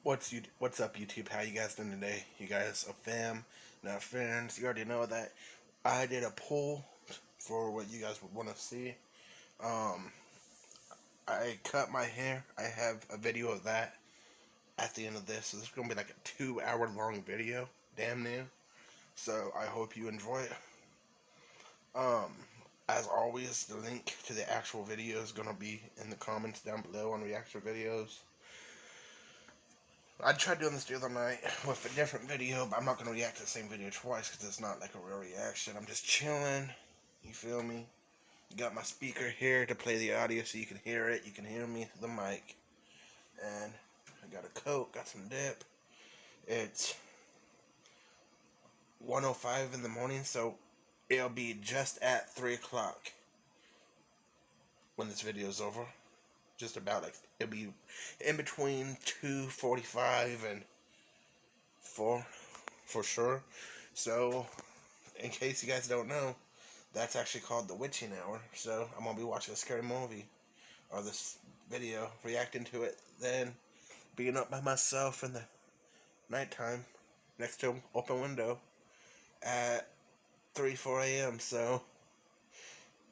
What's up, YouTube? How you guys doing today? You guys a fam, not fans? You already know that I did a poll for what you guys would want to see. I cut my hair. I have a video of that at the end of this. So this is gonna be like a 2 hour long video, damn near. So I hope you enjoy it. As always, the link to the actual video is gonna be in the comments down below on reaction videos. I tried doing this the other night with a different video, but I'm not going to react to the same video twice because it's not like a real reaction. I'm just chilling. You feel me? Got my speaker here to play the audio so you can hear it. You can hear me through the mic. And I got a Coke, got some dip. It's 1:05 in the morning, so it'll be just at 3 o'clock when this video is over. Just about, like, it'll be in between 2:45 and 4 for sure. So in case you guys don't know, that's actually called the witching hour. So I'm gonna be watching a scary movie or this video, reacting to it, then being up by myself in the nighttime next to an open window at 3-4 a.m. So,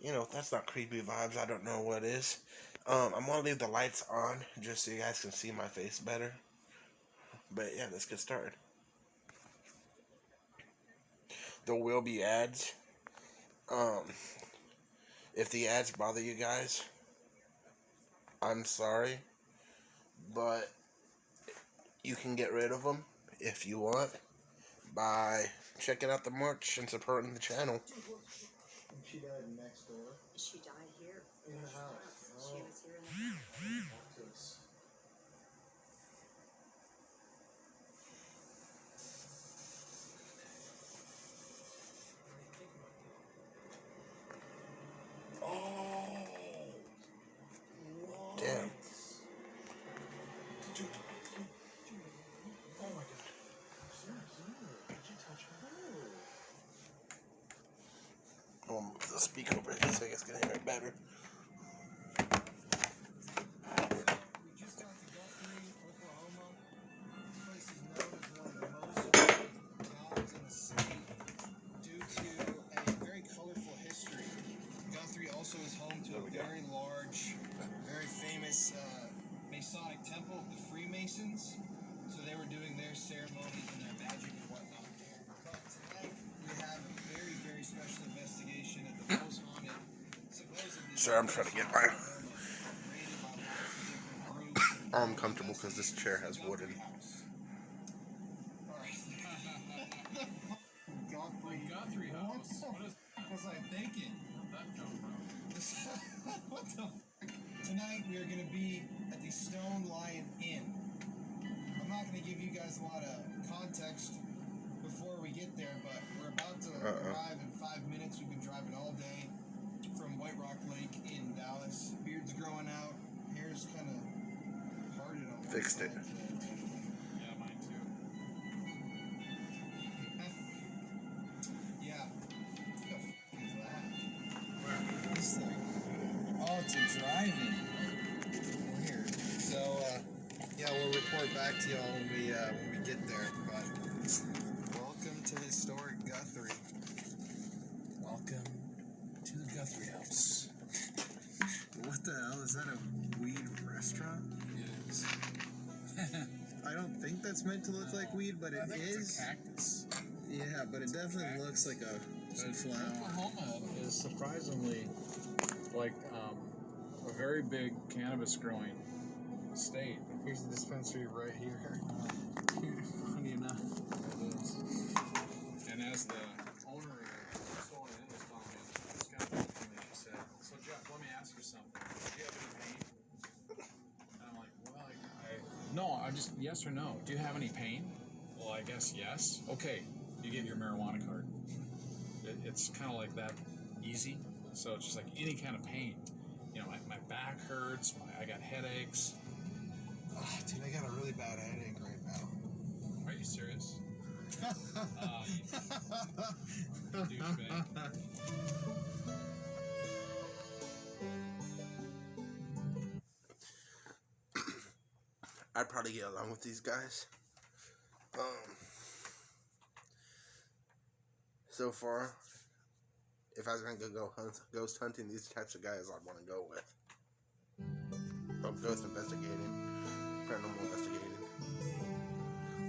you know, that's not creepy vibes. I don't know what is. I'm gonna leave the lights on just so you guys can see my face better. But yeah, let's get started. There will be ads. If the ads bother you guys, I'm sorry, but you can get rid of them if you want by checking out the merch and supporting the channel. She died next door. She died here. In the house. She was here in the house. Oh, damn. Oh my god. Did you touch her? I'm gonna move the speaker over here so you guys can hear it better. We just got to Jefflee, Oklahoma. This place is known as one of the most towns in the state due to a very colorful history. Guthrie also is home to a very large, very famous Masonic temple of the Freemasons. So they were doing their ceremonies and their magic and whatnot. But tonight we have a very, very special investigation at the most haunted, supposedly. Sorry, I'm trying to get my arm comfortable because this chair has wooden. Guthrie house. What was I thinking? Where'd that come from? What the fuck? Tonight we are going to be at the Stone Lion Inn. I'm not going to give you guys a lot of context before we get there, but we're about to arrive in 5 minutes. We've been driving all day from White Rock Lake in Dallas. Beard's growing out. Hair's kind of parted on one Fixed it. side. Yeah, mine too. Yeah. What the fuck is that? Where? This thing. Oh, it's a driving. Weird. So, yeah, we'll report back to y'all when we get there. But welcome to historic Guthrie. Welcome to the Guthrie house. What the hell is that? A weed restaurant? It is. I don't think that's meant to look like weed, but it I think is. It's a cactus. Yeah, but it definitely looks like some flower. Oklahoma is surprisingly like a very big cannabis growing state. Here's the dispensary right here. Funny enough. It is. And as the owner of Stolen Inn was telling me, it's kind of funny, she said, "So Jeff, let me ask you something. Do you have any pain?" And I'm like, "Well, no, I just yes or no. Do you have any pain?" Well, I guess yes. Okay, you get your marijuana card. It's kind of like that easy. So it's just like any kind of pain. You know, my back hurts. I got headaches. Oh, dude, I got a really bad headache right now. Are you serious? Douchebag. I I'd probably get along with these guys. So far, if I was gonna go ghost hunting, these types of guys I'd want to go with. Or ghost investigating, paranormal investigating.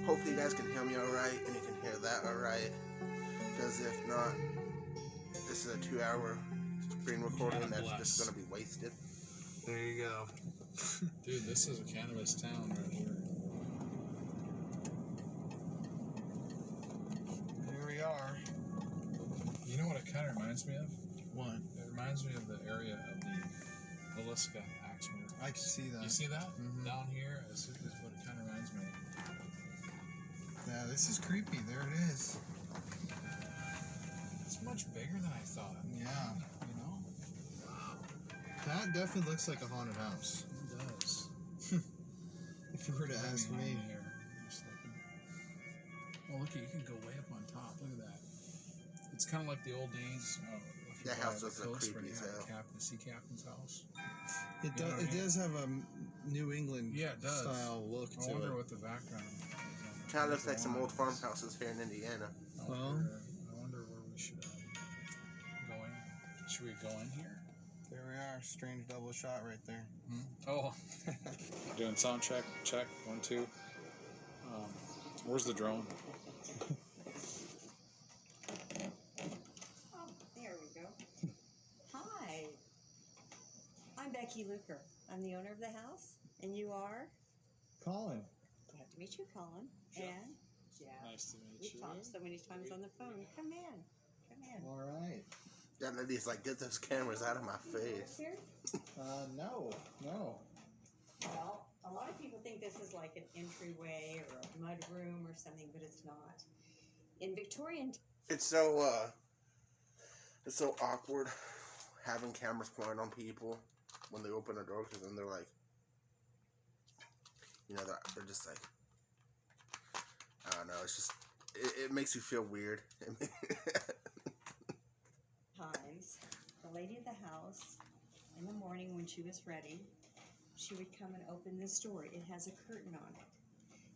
Hopefully you guys can hear me alright and you can hear that alright. Because if not, this is a 2-hour screen recording that's just gonna be wasted. There you go. Dude, this is a cannabis town right here. Here we are. You know what it kind of reminds me of? What? It reminds me of the area of the Villisca axe murder. I can see that. You see that? Mhm. Down here is what it kind of reminds me of. Yeah, this is creepy. There it is. It's much bigger than I thought. Yeah. You know? That definitely looks like a haunted house. It does. If you were to ask me. Here. Just looking. Oh, look, you can go way up on top. Look at that. It's kind of like the old days. If you That go house to the does look coast where creepy you as have hell. the sea captain's house. It You know does. what I It mean? does have a New England Yeah, it does. style look I to wonder it. what the background is. Kind of looks like some old farmhouses here in Indiana. I wonder where we should go in. Should we go in here? There we are. Strange double shot right there. Oh. Doing sound check. Check. 1, 2. Where's the drone? Oh, there we go. Hi. I'm Becky Luker. I'm the owner of the house, and you are? Colin. Glad to meet you, Colin. Jeff. And Jeff. Nice to meet We've you. talked so many times on the phone. Come in. Come in. All right. That lady's like, get those cameras out of my face. Here? No. Well, a lot of people think this is like an entryway or a mud room or something, but it's not. In Victorian It's so awkward having cameras pointed on people when they open a door, because then they're like, you know, they're just like, I don't know, it's just, it makes you feel weird. times, the lady of the house, in the morning when she was ready, she would come and open this door. It has a curtain on it,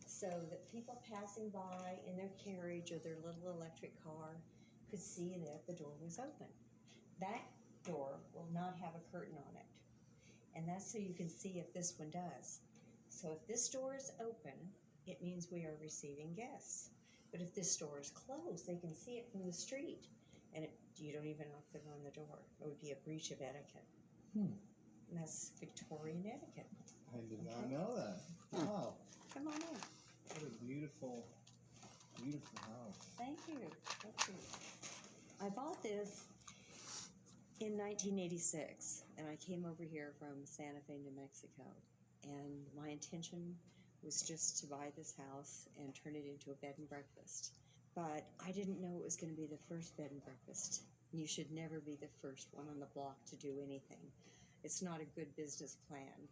so that people passing by in their carriage or their little electric car could see that the door was open. That door will not have a curtain on it, and that's so you can see if this one does. So if this door is open, it means we are receiving guests. But if this door is closed, they can see it from the street, and you don't even knock them on the door. It would be a breach of etiquette. And that's Victorian etiquette. I did not know that. Wow. Come on in. What a beautiful, beautiful house. Thank you. Thank you. I bought this in 1986, and I came over here from Santa Fe, New Mexico. And my intention was just to buy this house and turn it into a bed and breakfast. But I didn't know it was going to be the first bed and breakfast. You should never be the first one on the block to do anything. It's not a good business plan.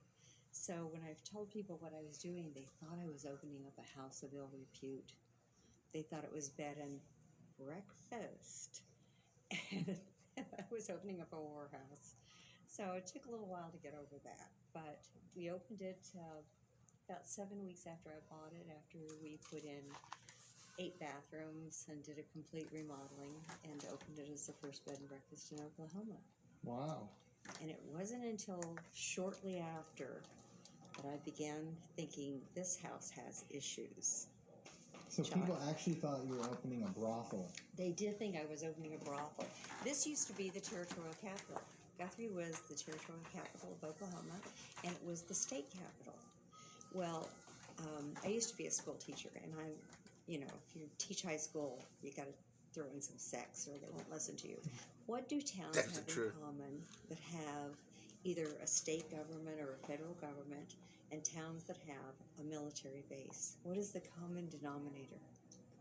So when I've told people what I was doing, they thought I was opening up a house of ill repute. They thought it was bed and breakfast. And I was opening up a whorehouse. So it took a little while to get over that. But we opened it about 7 weeks after I bought it, after we put in 8 bathrooms and did a complete remodeling, and opened it as the first bed and breakfast in Oklahoma. Wow. And it wasn't until shortly after that I began thinking, this house has issues. So people actually thought you were opening a brothel. They did think I was opening a brothel. This used to be the territorial capital. Guthrie was the territorial capital of Oklahoma, and it was the state capital. Well, I used to be a school teacher, and if you teach high school, you got to throw in some sex, or they won't listen to you. What do towns have in common that have either a state government or a federal government, and towns that have a military base? What is the common denominator?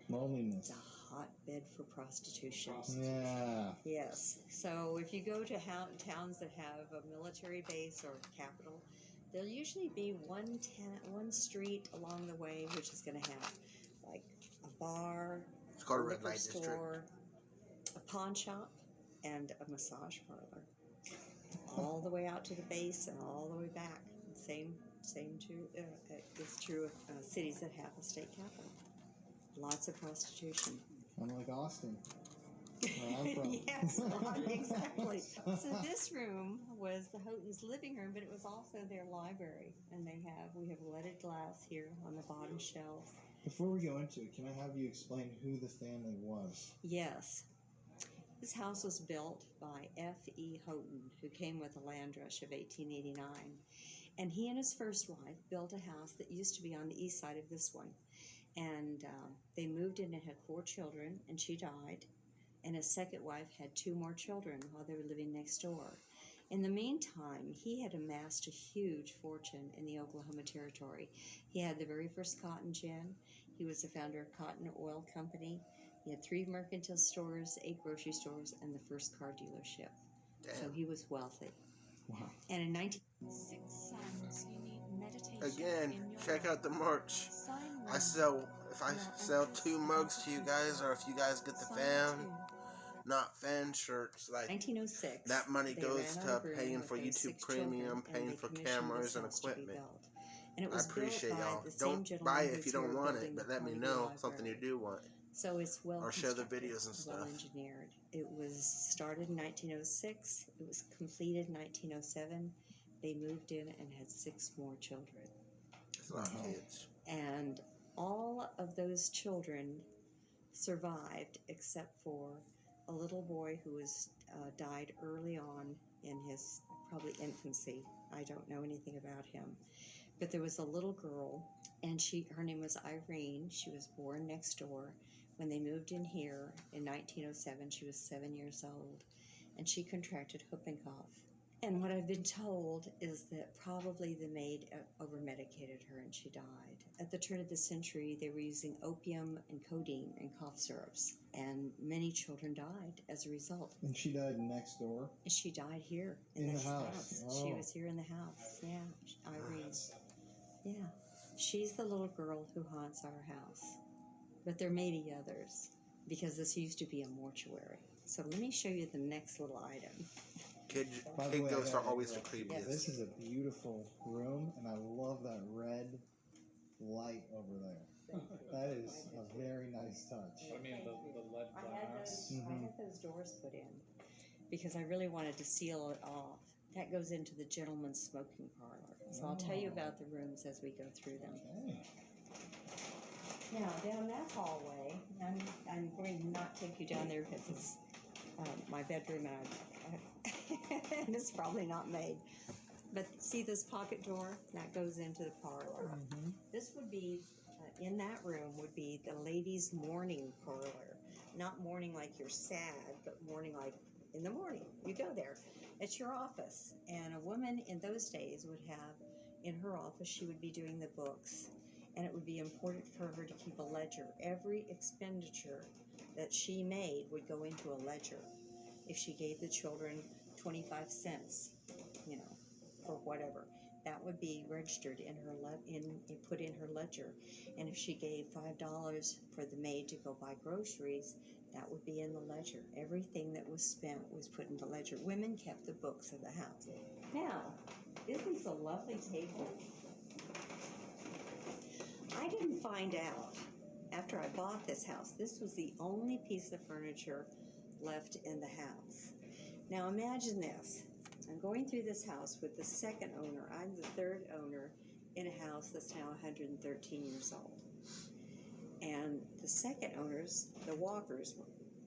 Loneliness. It's a hotbed for prostitution. Yeah. Yes. So if you go to towns that have a military base or a capital, there'll usually be one street along the way which is going to have like a bar, It's called a red liquor light district. store, a pawn shop, and a massage parlor. All the way out to the base and all the way back. Same Same true. It's true of cities that have a state capital. Lots of prostitution. Unlike Austin, where I'm from. Yes, exactly. So this room was the Houghton's living room, but it was also their library, and we have leaded glass here on the bottom shelves. Before we go into it, can I have you explain who the family was? Yes. This house was built by F.E. Houghton, who came with the land rush of 1889. And he and his first wife built a house that used to be on the east side of this one. And they moved in and had 4 children, and she died. And his second wife had 2 more children while they were living next door. In the meantime, he had amassed a huge fortune in the Oklahoma Territory. He had the very first cotton gin. He was the founder of Cotton Oil Company. He had 3 mercantile stores, 8 grocery stores, and the first car dealership. Damn. So he was wealthy. Wow. And in 19... Again, check out the merch. If I sell 2 mugs to you guys, or if you guys get the not fan shirts, like 1906, that money they goes ran to out of room paying with for those YouTube 6 children, Premium, and paying they for commissioned cameras this and house to be equipment. built. And it I was appreciate built by y'all. the same Don't gentleman buy it who's if you don't here want building it, the but let me Carnegie know Library. something you do want. So it's well Or share the constructed, videos and well stuff. engineered. It was started in 1906. It was completed in 1907. They moved in and had 6 more children. It's a lot of kids. And all of those children survived except for a little boy who was died early on in his probably infancy. I don't know anything about him. But there was a little girl, and her name was Irene. She was born next door. When they moved in here in 1907, she was 7 years old, and she contracted whooping cough. And what I've been told is that probably the maid over-medicated her and she died. At the turn of the century, they were using opium and codeine and cough syrups, and many children died as a result. And she died next door? And she died here in the house. Oh. She was here in the house, yeah, Irene. Yeah, she's the little girl who haunts our house. But there may be others, because this used to be a mortuary. So let me show you the next little item. Kid By the way, ghosts I are gotta always the interrupt. creepiest. This is a beautiful room, and I love that red light over there. That is a very nice touch. I mean, the lead glass. I had those doors put in because I really wanted to seal it off. That goes into the gentleman's smoking parlor. So I'll tell you about the rooms as we go through them. Okay. Now, down that hallway, I'm going to not take you down there because it's my bedroom and it's probably not made. But see this pocket door? That goes into the parlor. Mm-hmm. This would be, in that room would be the ladies' mourning parlor. Not mourning like you're sad, but mourning like in the morning. You go there. It's your office. And a woman in those days would have, in her office, she would be doing the books. And it would be important for her to keep a ledger. Every expenditure that she made would go into a ledger. If she gave the children 25 cents, for whatever, that would be registered in her put in her ledger. And if she gave $5 for the maid to go buy groceries, that would be in the ledger. Everything that was spent was put in the ledger. Women kept the books of the house. Now, isn't this a lovely table? I didn't find out after I bought this house. This was the only piece of furniture left in the house. Now imagine this. I'm going through this house with the second owner. I'm the third owner in a house that's now 113 years old. And the second owners, the Walkers,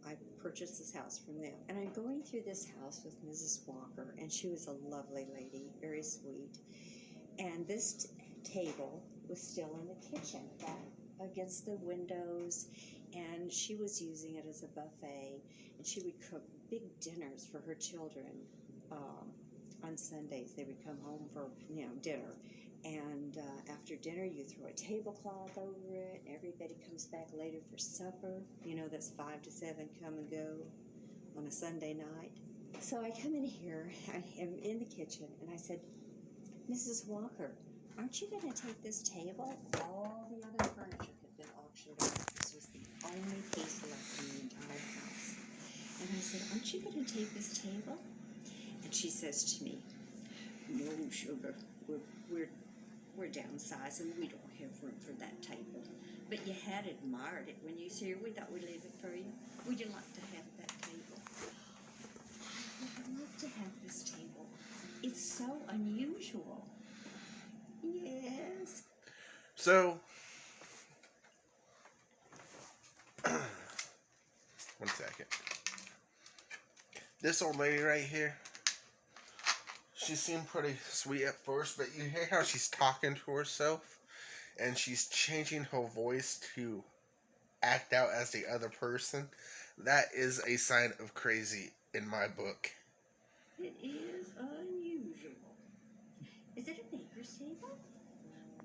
I purchased this house from them. And I'm going through this house with Mrs. Walker, and she was a lovely lady, very sweet. And this table was still in the kitchen, back against the windows, and she was using it as a buffet, and she would cook big dinners for her children. On Sundays, they would come home for dinner, and after dinner, you throw a tablecloth over it, and everybody comes back later for supper. That's 5 to 7, come and go on a Sunday night. So I come in here, I am in the kitchen, and I said, Mrs. Walker, aren't you going to take this table? All the other furniture had been auctioned off. This was the only piece left in the entire house. And I said, aren't you going to take this table? And she says to me, no, sugar, we're we're downsizing. We don't have room for that table. But you had admired it when you was here. We thought we'd leave it for you. Would you like to have that table? I would love to have this table. It's so unusual. Yes. So, one second. This old lady right here, she seemed pretty sweet at first, but you hear how she's talking to herself, and she's changing her voice to act out as the other person. That is a sign of crazy in my book. It is unusual. Is it a baker's table?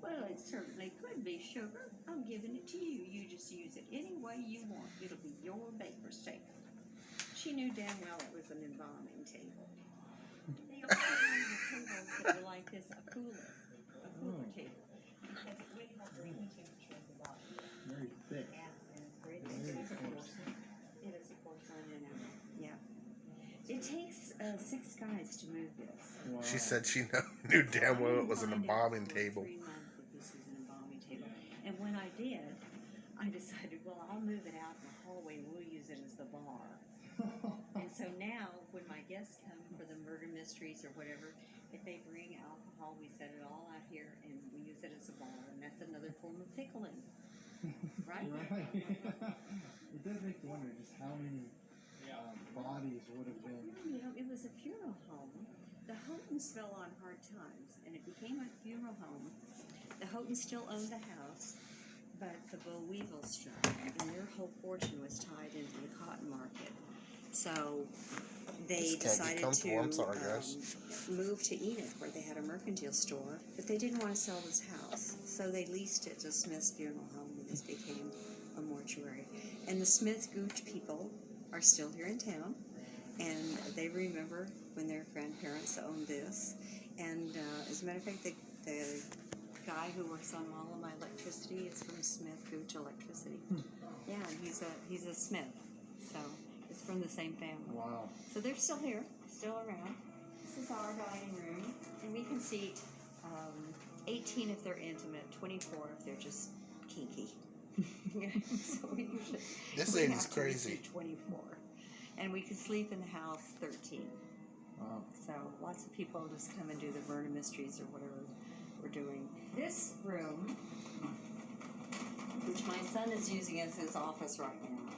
Well, it certainly could be, sugar. I'm giving it to you. You just use it any way you want. It'll be your baker's table. She knew damn well it was an embalming table. They also had the tables that were like this, a cooler table. Because it really has a room temperature at the bottom. Very thick. It is a porcelain. It is a porcelain, yeah. It takes 6 guys to move this. Wow. She said she knew damn well it was an embalming table. 3 months that this was an embalming table. And when I did, I decided, well, I'll move it out in the hallway and we'll use it as the bar. And so now, when my guests come for the murder mysteries or whatever, if they bring alcohol, we set it all out here and we use it as a bar. And that's another form of pickling. Right? Right. It does make you wonder just how many bodies would have been. You know, it was a funeral home. The Houghtons fell on hard times, and it became a funeral home. The Houghtons still owned the house, but the Bo Weevil struck, and their whole fortune was tied into the cotton market. So they decided to move to Enid, where they had a mercantile store, but they didn't want to sell this house. So they leased it to Smith's Funeral Home, and this became a mortuary. And the Smith Gooch people are still here in town, and they remember when their grandparents owned this. And as a matter of fact, the guy who works on all of my electricity is from Smith Gooch Electricity. Yeah, and he's a Smith, so it's from the same family. Wow. So they're still here, still around. This is our dining room, and we can seat 18 if they're intimate, 24 if they're just kinky. So we usually This lady's crazy. 24, and we could sleep in the house 13. Wow. So lots of people just come and do the murder mysteries or whatever we're doing. This room, which my son is using as his office right now,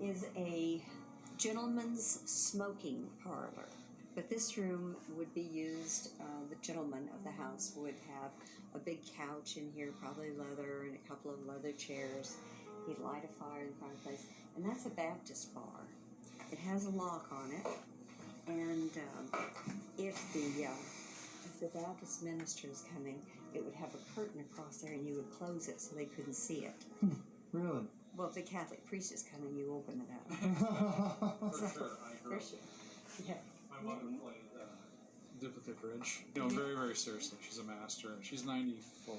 is a gentleman's smoking parlor. But this room would be used, the gentleman of the house would have a big couch in here, probably leather, and a couple of leather chairs. He'd light a fire in the fireplace. And that's a Baptist bar. It has a lock on it. And if the Baptist minister is coming, it would have a curtain across there, and you would close it so they couldn't see it. Really? Well, if the Catholic priest is coming, you open it up. For sure, I grew For up. sure. Yeah. My mother played dip at vicarage. You know, very, very seriously. She's a master. She's 94.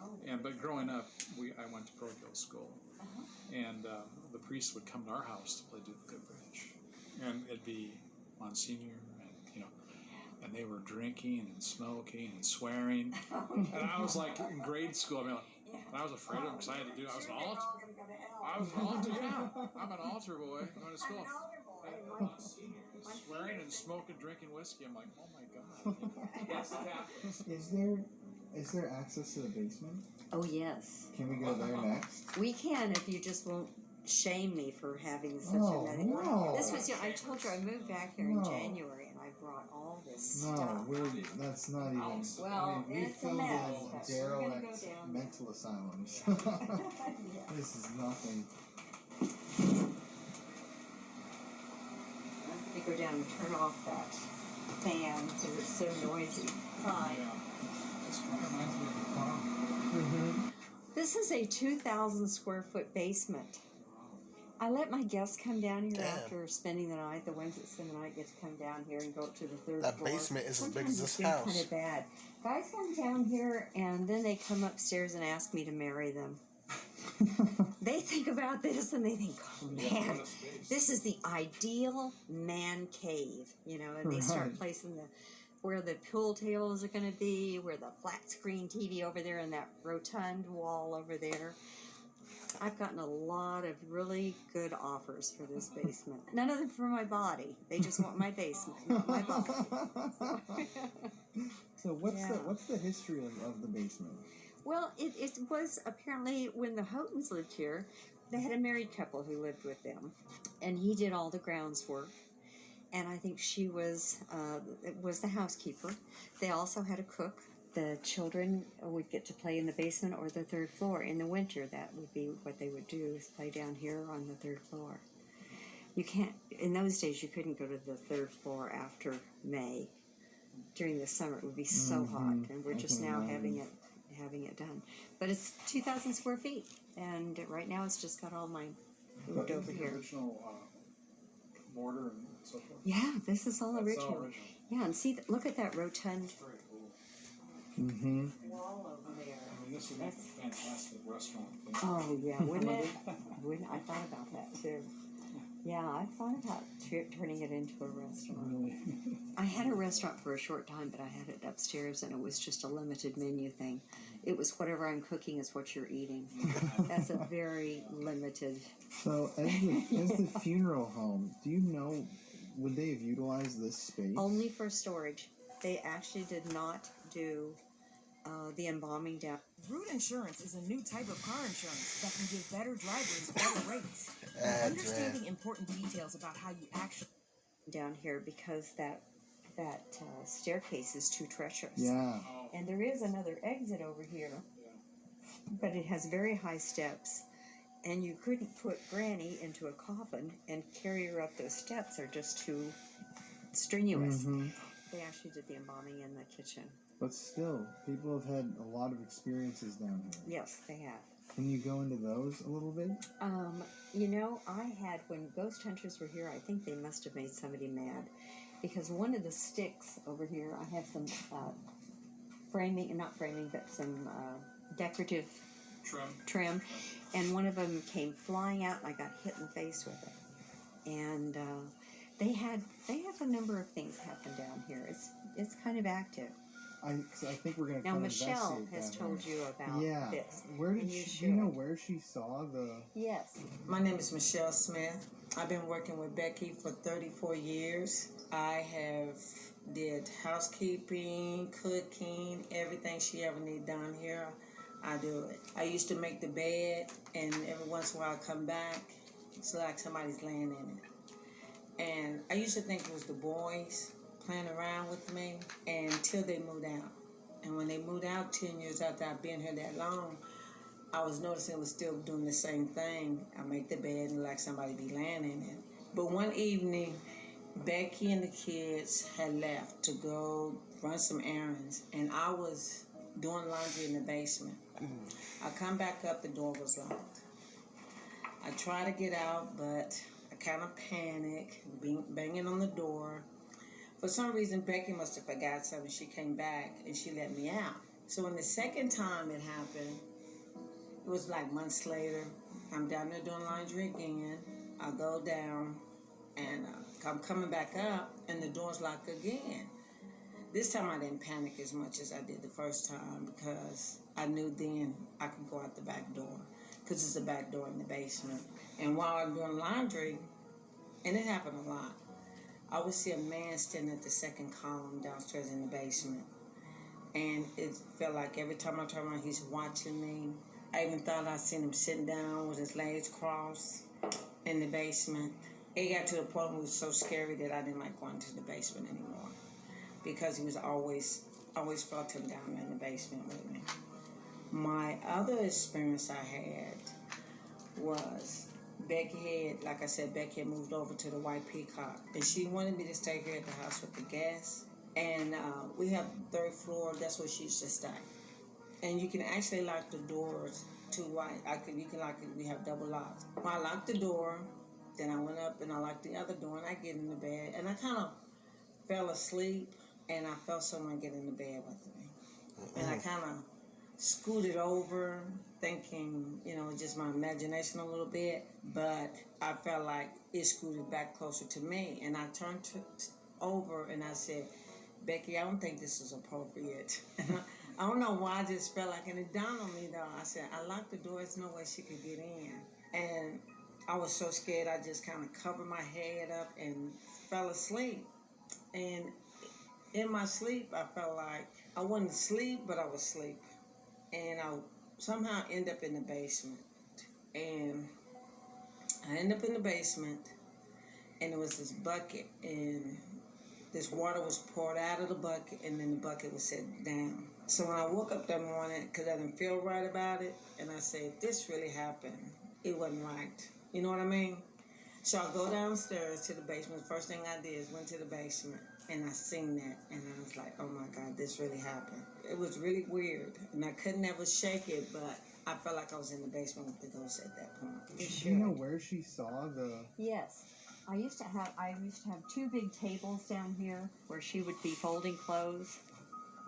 Oh. But growing up, I went to parochial school, and the priest would come to our house to play dip at bridge, and it'd be Monsignor, and they were drinking and smoking and swearing, and I was like in grade school. I mean, and I was afraid of them because I had to do. I was an altar. Yeah. I'm an altar boy going to school. Swearing and smoking, drinking whiskey. I'm like, oh my god. That's the Catholics. Is there access to the basement? Oh, yes. Can we go there next? We can if you just won't shame me for having such No, a no. This was, I told you I moved back here in January, and I brought all this stuff. No, that's not even. Well, we it's a filled mess, in but we're gonna go derelict down. mental asylums. Yeah. This is nothing. I'm going to go down and turn off that fan because it's so noisy. Hi. This kind of reminds me of the farm. This is a 2,000 square foot basement. I let my guests come down here after spending the night. The ones that spend the night get to come down here and go up to the third floor. That basement is as big Sometimes as it's this been house. kind of bad. Guys come down here and then they come upstairs and ask me to marry them. They think about this and they think, oh man, this is the ideal man cave, and they start placing where the pool tables are going to be, where the flat screen TV over there, and that rotund wall over there. I've gotten a lot of really good offers for this basement. None of them for my body. They just want my basement, not my body. So what's the history of the basement? Well, it was apparently when the Houghtons lived here, they had a married couple who lived with them, and he did all the grounds work. And I think she was the housekeeper. They also had a cook. The children would get to play in the basement or the third floor. In the winter, that would be what they would do, is play down here on the third floor. You can't, in those days, you couldn't go to the third floor after May. During the summer, it would be so hot, and we're just now having it done. But it's 2,000 square feet, and right now it's just got all mine moved over here. Original border and so forth. Yeah, this is all That's original. all original. Yeah, and see, look at that rotund It's very cool. wall over there. I mean, this would make a fantastic restaurant. Oh yeah, wouldn't it? I thought about that too. Yeah, I thought about turning it into a restaurant. Really? I had a restaurant for a short time, but I had it upstairs, and it was just a limited menu thing. It was whatever I'm cooking is what you're eating. That's a very limited. So as the funeral home, do you know, would they have utilized this space? Only for storage. They actually did not do the embalming down. Root insurance is a new type of car insurance that can give better drivers better rates. Understanding important details about how you actually Down here because that staircase is too treacherous. Yeah. And there is another exit over here, but it has very high steps, and you couldn't put Granny into a coffin and carry her up those steps. They're just too strenuous. They actually did the embalming in the kitchen. But still, people have had a lot of experiences down here. Yes, they have. Can you go into those a little bit? You know, I had, when ghost hunters were here, I think they must have made somebody mad, because one of the sticks over here, I have some some decorative trim, and one of them came flying out, and I got hit in the face with it. And they have a number of things happen down here. It's kind of active. I think we're gonna Now come Michelle investigate has that told here. you about Yeah. this. Where did And you she? Do you know should. where she saw the? Yes. My name is Michelle Smith. I've been working with Becky for 34 years. I have did housekeeping, cooking, everything she ever need done here, I do it. I used to make the bed, and every once in a while I come back, it's like somebody's laying in it. And I used to think it was the boys playing around with me until they moved out. And when they moved out 10 years after I've been here that long, I was noticing it was still doing the same thing. I make the bed and like somebody be laying in it. But one evening, Becky and the kids had left to go run some errands, and I was doing laundry in the basement. I come back up, the door was locked. I try to get out, but I kind of panic, banging on the door. For some reason, Becky must have forgot something. She came back and she let me out. So when the second time it happened, it was like months later. I'm down there doing laundry again. I go down and I'm coming back up and the door's locked again. This time I didn't panic as much as I did the first time because I knew then I could go out the back door because it's a back door in the basement. And while I'm doing laundry, and it happened a lot, I would see a man standing at the second column downstairs in the basement. And it felt like every time I turned around, he's watching me. I even thought I seen him sitting down with his legs crossed in the basement. It got to the point where it was so scary that I didn't like going to the basement anymore because he was always felt him down in the basement with me. My other experience I had was Becky had, like I said, Becky had moved over to the White Peacock, and she wanted me to stay here at the house with the guests. And we have third floor. That's where she used to stay. And you can actually lock the doors to white. You can lock it. We have double locks. Well, I locked the door. Then I went up and I locked the other door, and I get in the bed, and I kind of fell asleep, and I felt someone get in the bed with me, and I kind of scooted over, thinking, just my imagination a little bit, but I felt like it scooted back closer to me, and I turned over and I said, Becky, I don't think this is appropriate. I don't know why I just felt like, and it dawned on me though. I said, I locked the door, there's no way she could get in. And I was so scared, I just kind of covered my head up and fell asleep. And in my sleep, I felt like I wasn't asleep, but I was asleep. And I somehow end up in the basement. And I end up in the basement, and there was this bucket, and this water was poured out of the bucket, and then the bucket was set down. So when I woke up that morning, because I didn't feel right about it, and I said, if this really happened, it wasn't right. You know what I mean? So I go downstairs to the basement. The first thing I did is went to the basement, and I seen that, and I was like, oh my God, this really happened. It was really weird, and I could never shake it, but I felt like I was in the basement with the ghost at that point. Do you know where she saw the... Yes. I used to have 2 big tables down here where she would be folding clothes,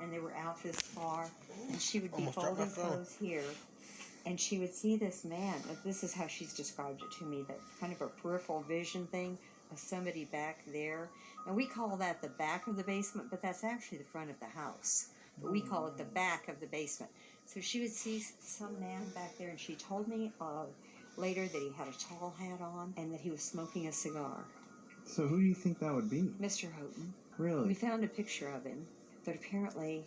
and they were out this far, and she would be Almost dropped my folding phone. clothes here, and she would see this man. This is how she's described it to me. That's kind of a peripheral vision thing of somebody back there, and we call that the back of the basement, but that's actually the front of the house. But we call it the back of the basement. So she would see some man back there, and she told me later that he had a tall hat on and that he was smoking a cigar. So who do you think that would be? Mr. Houghton. We Really? found a picture of him, but apparently,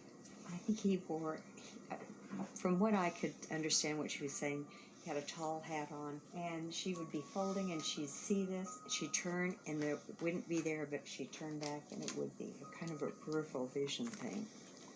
I think he wore, from what I could understand what she was saying, he had a tall hat on, and she would be folding, and she'd see this, she'd turn, and it wouldn't be there, but she'd turn back, and it would be kind of a peripheral vision thing.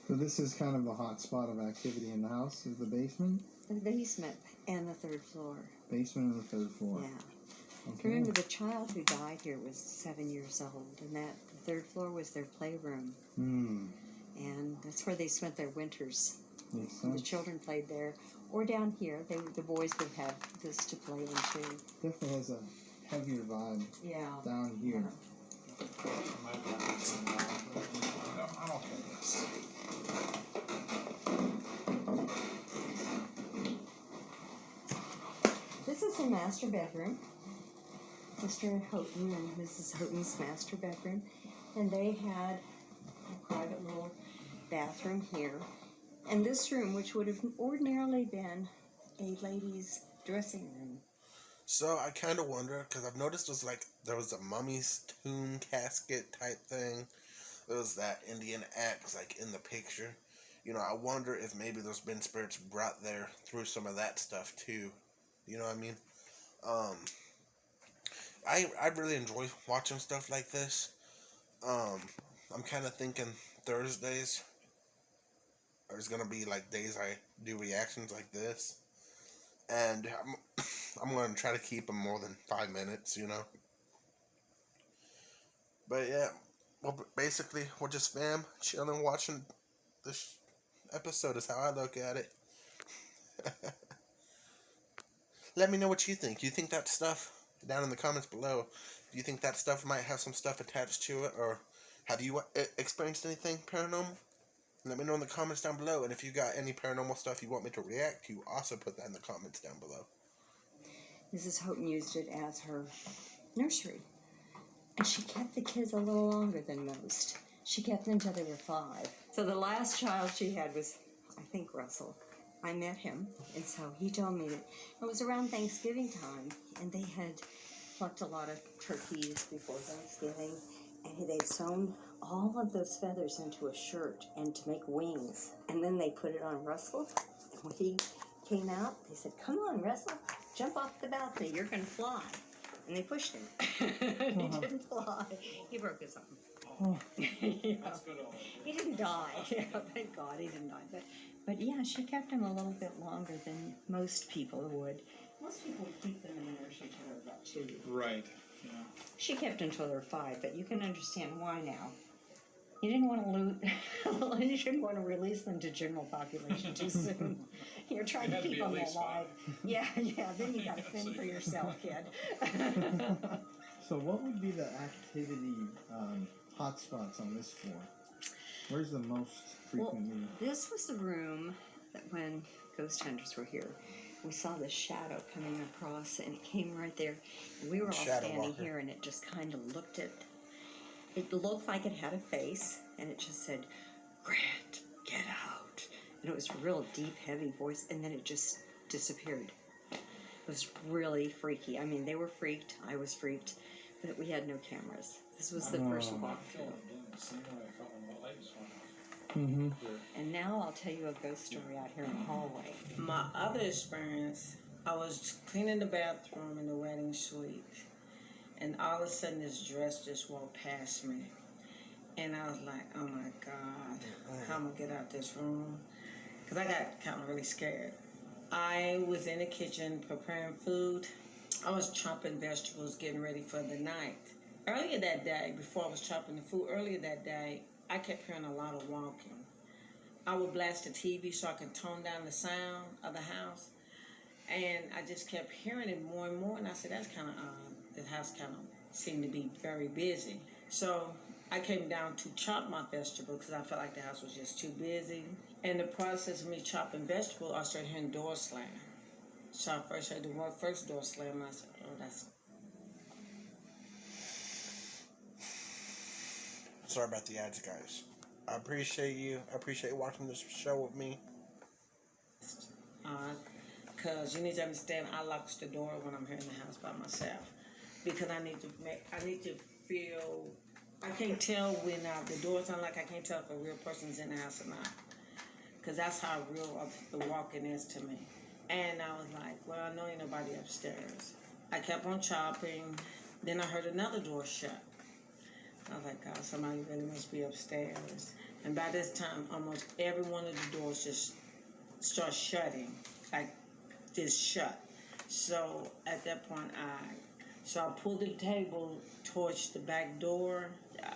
So this is kind of a hot spot of activity in the house, is the basement? The basement and the 3rd floor. Basement and the 3rd floor. Yeah. Okay. Remember, the child who died here was 7 years old, and the 3rd floor was their playroom. And that's where they spent their winters. Makes The sense. children played there, or down here. The boys would have this to play in too. Definitely has a heavier vibe Yeah. down here. I'm okay with this. This is the master bedroom. Mr. Houghton and Mrs. Houghton's master bedroom, and they had a private little bathroom here. And this room, which would have ordinarily been a lady's dressing room. So I kind of wonder, because I've noticed there was a mummy's tomb casket type thing. There was that Indian X in the picture. You know, I wonder if maybe there's been spirits brought there through some of that stuff too. You know what I mean? I really enjoy watching stuff like this. I'm kind of thinking Thursdays there's gonna be days I do reactions like this, and I'm gonna try to keep them more than 5 minutes, you know. But yeah, well, basically we're just fam chilling, watching this episode is how I look at it. Let me know what you think. You think that stuff down in the comments below? Do you think that stuff might have some stuff attached to it, or have you experienced anything paranormal? Let me know in the comments down below, and if you got any paranormal stuff you want me to react to, also put that in the comments down below. Mrs. Houghton used it as her nursery, and she kept the kids a little longer than most. She kept them until they were 5. So the last child she had was, I think, Russell. I met him, and so he told me that it was around Thanksgiving time, and they had plucked a lot of turkeys before Thanksgiving, and they'd sewn all of those feathers into a shirt and to make wings, and then they put it on Russell, and when he came out, they said, "Come on, Russell, jump off the balcony, you're going to fly." And they pushed him. He didn't fly. He broke his arm. Yeah. That's good. He didn't die. Yeah, thank God he didn't die. But yeah, she kept him a little bit longer than most people would. Most people would keep them in the nursery until they were about 2. Right. Yeah. She kept until they were 5, but you can understand why now. You didn't want to you didn't want to release them to general population too soon. You're trying It to had to keep be at them least alive. 5. Yeah, then you got to fend for yourself, kid. So what would be the activity hotspots on this floor? Where's the most frequently? This was the room that when ghost hunters were here, we saw this shadow coming across, and it came right there. And we were all Shadow standing walker. here, and it just kind of looked at. It looked like it had a face, and it just said, "Grant, get out." And it was a real deep, heavy voice, and then it just disappeared. It was really freaky. I mean, they were freaked. I was freaked. But we had no cameras. This was the first walkthrough. Mm-hmm. And now I'll tell you a ghost story out here in the hallway. My other experience, I was cleaning the bathroom in the wedding suite, and all of a sudden this dress just walked past me. And I was like, oh my God, how am I going to get out this room? Because I got kind of really scared. I was in the kitchen preparing food. I was chopping vegetables, getting ready for the night. Earlier that day, before I was chopping the food, I kept hearing a lot of walking. I would blast the TV so I could tone down the sound of the house. And I just kept hearing it more and more. And I said, that's kind of odd. The house kind of seemed to be very busy. So I came down to chop my vegetable because I felt like the house was just too busy. In the process of me chopping vegetables, I started hearing doors slam. So I first heard the first door slam, and I said, oh, that's... Sorry about the ads, guys. I appreciate you. I appreciate watching this show with me. Because you need to understand, I lock the door when I'm here in the house by myself. Because I need to feel... I can't tell when the door's unlocked. I can't tell if a real person's in the house or not. Because that's how real the walking is to me. And I was like, well, I know ain't nobody upstairs. I kept on chopping. Then I heard another door shut. I was like, God, somebody really must be upstairs. And by this time, almost every one of the doors just start shutting, like just shut. So at that point, I pulled the table towards the back door.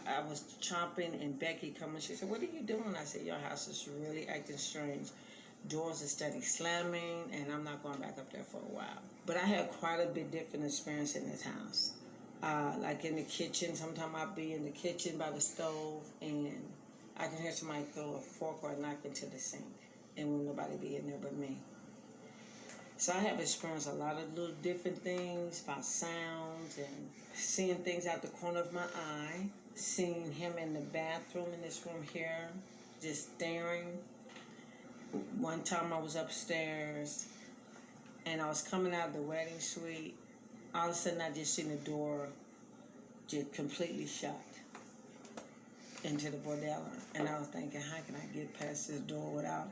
I was chopping, and Becky come and she said, what are you doing? I said, your house is really acting strange. Doors are steady slamming, and I'm not going back up there for a while. But I had quite a bit different experience in this house. Like in the kitchen, sometimes I'd be in the kitchen by the stove, and I can hear somebody throw a fork or a knife into the sink, and won't nobody be in there but me. So I have experienced a lot of little different things about sounds and seeing things out the corner of my eye, seeing him in the bathroom in this room here, just staring. One time I was upstairs, and I was coming out of the wedding suite. All of a sudden, I just seen the door just completely shut into the bordello. And I was thinking, how can I get past this door without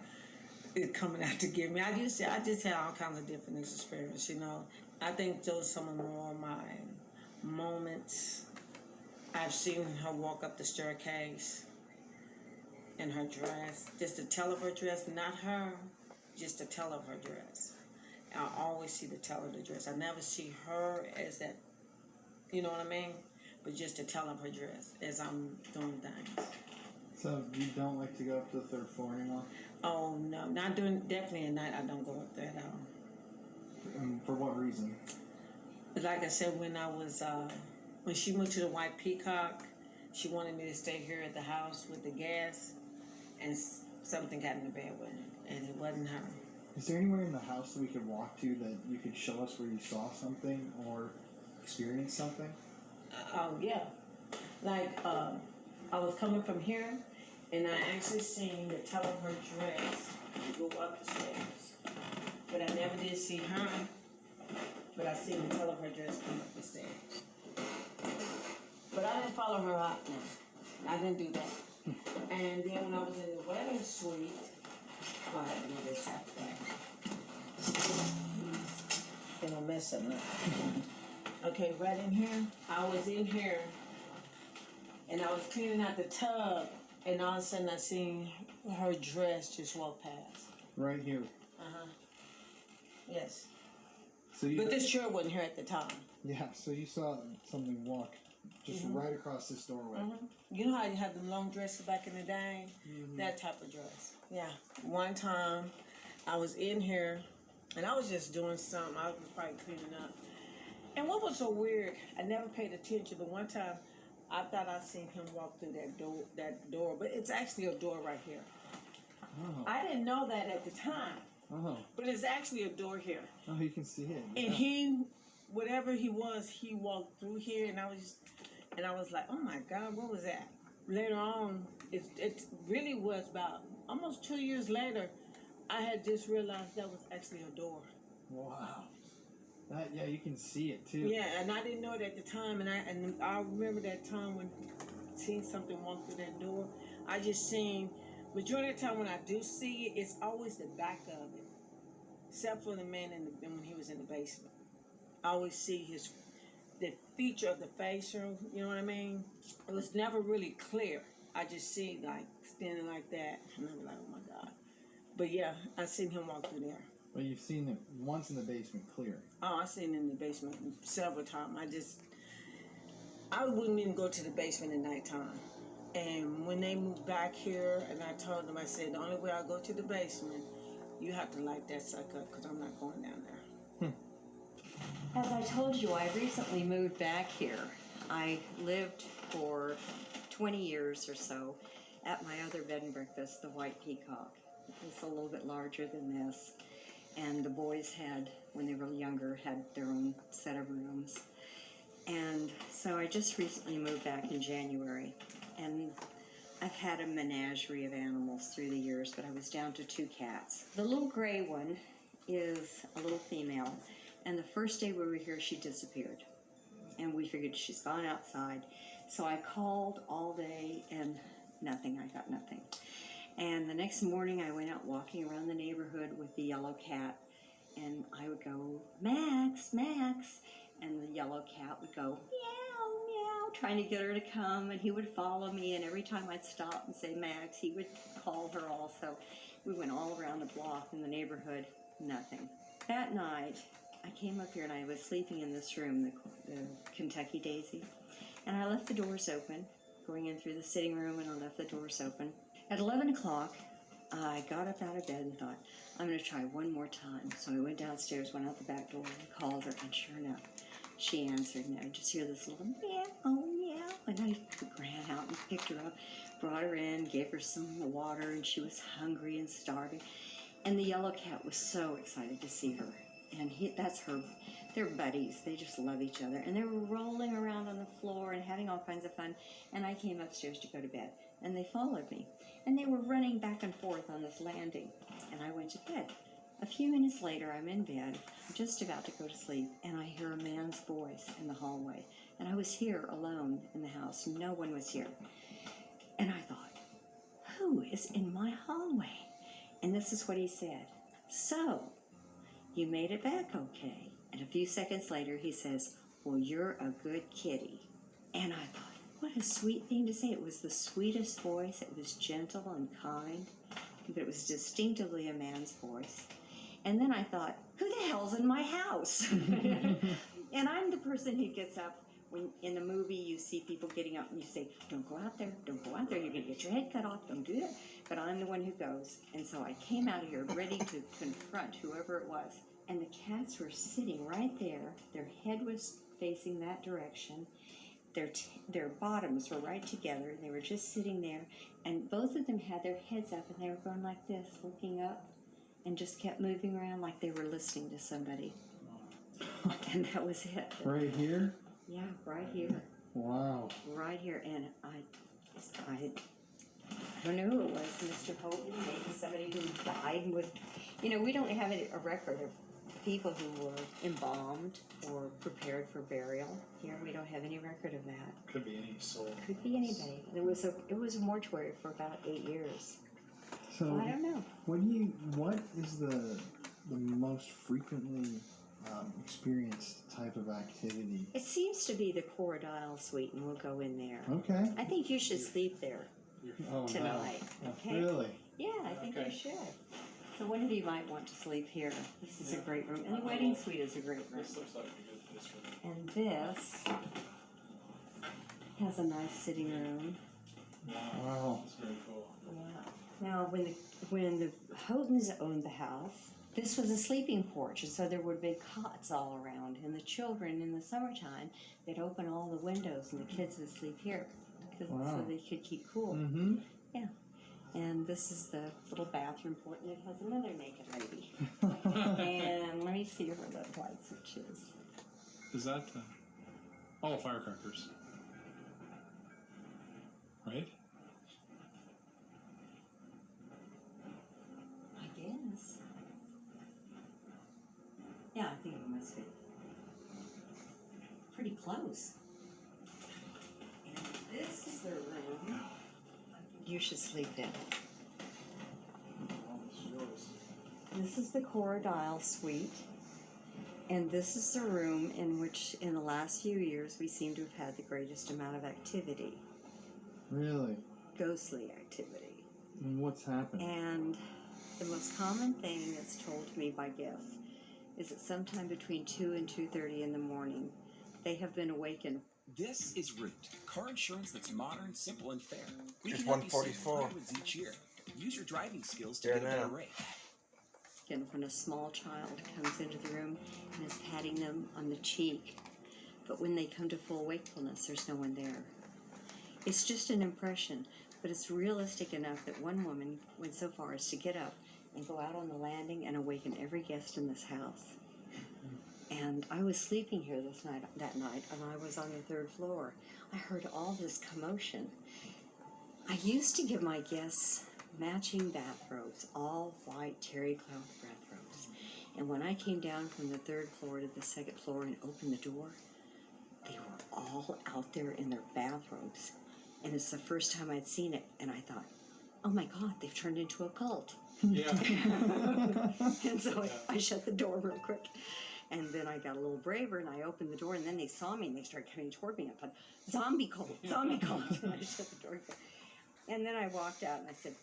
it coming out to get me? I just had all kinds of different experiences, you know. I think those are some of more of my moments. I've seen her walk up the staircase in her dress, just the tail of her dress, not her, just the tail of her dress. I always see the tail of the dress. I never see her as that, you know what I mean? But just the tail of her dress as I'm doing things. So you don't like to go up to the third floor anymore? Oh, no. Definitely at night I don't go up there at all. For what reason? Like I said, when she moved to the White Peacock, she wanted me to stay here at the house with the gas, and something got in the bed with her, and it wasn't her. Is there anywhere in the house that we could walk to that you could show us where you saw something or experienced something? Oh, yeah. Like, I was coming from here, and I actually seen the tail of her dress go up the stairs. But I never did see her, but I seen the tail of her dress come up the stairs. But I didn't follow her out now. I didn't do that. And then when I was in the wedding suite, go ahead and do this halfway. Then I'll mess it up. Okay, right in here. I was in here, and I was cleaning out the tub, and all of a sudden I seen her dress just walk past. Right here. Uh-huh. Yes. So But this chair wasn't here at the time. Yeah, so you saw something walk just right across this doorway. You know how you had the long dresses back in the day? That type of dress. Yeah. One time, I was in here, and I was just doing something. I was probably cleaning up. And what was so weird, I never paid attention, but one time, I thought I seen him walk through that door, but it's actually a door right here. Oh. I didn't know that at the time, Oh. but it's actually a door here. Oh, you can see it. And he, whatever he was, he walked through here, and I was like, oh my God, what was that? later on, it really was about almost 2 years later, I had just realized that was actually a door. Wow. Yeah, you can see it too. Yeah, and I didn't know it at the time, and I remember that time when seeing something walk through that door. I just seen majority of the time when I do see it, it's always the back of it, except for the man when he was in the basement. I always see the feature of the face, or you know what I mean. It was never really clear. I just see like standing like that, and I'm like, oh my god. But yeah, I seen him walk through there. Well, you've seen it once in the basement, clear. Oh, I seen it in the basement several times. I wouldn't even go to the basement at nighttime. And when they moved back here, and I told them, I said, the only way I go to the basement, you have to light that sucker up, because I'm not going down there. As I told you, I recently moved back here. I lived for 20 years or so at my other bed and breakfast, the White Peacock. It's a little bit larger than this. And the boys had, when they were younger, had their own set of rooms. And so I just recently moved back in January. And I've had a menagerie of animals through the years, but I was down to 2 cats. The little gray one is a little female. And the first day we were here, she disappeared. And we figured she's gone outside. So I called all day and nothing. I got nothing. And the next morning I went out walking around the neighborhood with the yellow cat. And I would go, Max, Max. And the yellow cat would go, meow, meow, trying to get her to come. And he would follow me. And every time I'd stop and say Max, he would call her also. We went all around the block in the neighborhood. Nothing. That night, I came up here and I was sleeping in this room, the Kentucky Daisy, and I left the doors open, going in through the sitting room, and I left the doors open. At 11 o'clock, I got up out of bed and thought, I'm going to try one more time. So I went downstairs, went out the back door, and called her, and sure enough, she answered, and I would just hear this little meow, meow, and I ran out and picked her up, brought her in, gave her some water, and she was hungry and starving, and the yellow cat was so excited to see her. And they're buddies. They just love each other. And they were rolling around on the floor and having all kinds of fun. And I came upstairs to go to bed. And they followed me. And they were running back and forth on this landing. And I went to bed. A few minutes later, I'm in bed, just about to go to sleep, and I hear a man's voice in the hallway. And I was here alone in the house. No one was here. And I thought, who is in my hallway? And this is what he said. So, you made it back okay. And a few seconds later, he says, well, you're a good kitty. And I thought, what a sweet thing to say. It was the sweetest voice. It was gentle and kind, but it was distinctively a man's voice. And then I thought, who the hell's in my house? And I'm the person who gets up. When in the movie you see people getting up and you say, don't go out there, don't go out there, you're going to get your head cut off, don't do that. But I'm the one who goes. And so I came out of here ready to confront whoever it was. And the cats were sitting right there. Their head was facing that direction. Their bottoms were right together. They were just sitting there. And both of them had their heads up and they were going like this, looking up, and just kept moving around like they were listening to somebody. And that was it. Right here? Yeah, right here. Wow. Right here. And I don't know who it was, Mr. Houghton, maybe somebody who died with, we don't have a record of people who were embalmed or prepared for burial. Here we don't have any record of that. Could be any soul. Could be anybody. It was a mortuary for about 8 years. So I don't know. What is the most frequently experienced type of activity? It seems to be the Corradile Suite, and we'll go in there. Okay. I think you should sleep there tonight. No. Okay? Really? Yeah, I think Okay. you should. So one of you might want to sleep here. This is a great room. And the wedding suite is a great room. This looks like a good place for me. And this has a nice sitting room. Wow. That's very cool. Yeah. Now, when the Houghtons owned the house, this was a sleeping porch, and so there were big cots all around. And the children, in the summertime, they'd open all the windows, and the kids would sleep here, so they could keep cool. Mm-hmm. Yeah. And this is the little bathroom port, and it has another naked lady. And let me see where the light switch is. Is that firecrackers? right? I guess. Yeah, I think it must be. Pretty close. And this is the room you should sleep in. This is the Corridile Suite. And this is the room in which, in the last few years, we seem to have had the greatest amount of activity. Really? Ghostly activity. And what's happened? And the most common thing that's told to me by guests is that sometime between 2 and 2:30 in the morning, they have been awakened. This is Root, car insurance that's modern, simple, and fair. We It's can help you save 144. hundreds each year. Use your driving skills to There get a better now. rate. And when a small child comes into the room and is patting them on the cheek, but when they come to full wakefulness, there's no one there. It's just an impression, but it's realistic enough that one woman went so far as to get up and go out on the landing and awaken every guest in this house. And I was sleeping here that night, and I was on the 3rd floor. I heard all this commotion. I used to give my guests matching bathrobes, all white terry cloth bathrobes. And when I came down from the 3rd floor to the 2nd floor and opened the door, they were all out there in their bathrobes. And it's the first time I'd seen it, and I thought, oh my God, they've turned into a cult. Yeah. And so I shut the door real quick. And then I got a little braver, and I opened the door, and then they saw me, and they started coming toward me. I thought, zombie cult, zombie cult. And I shut the door. And then I walked out, and I said,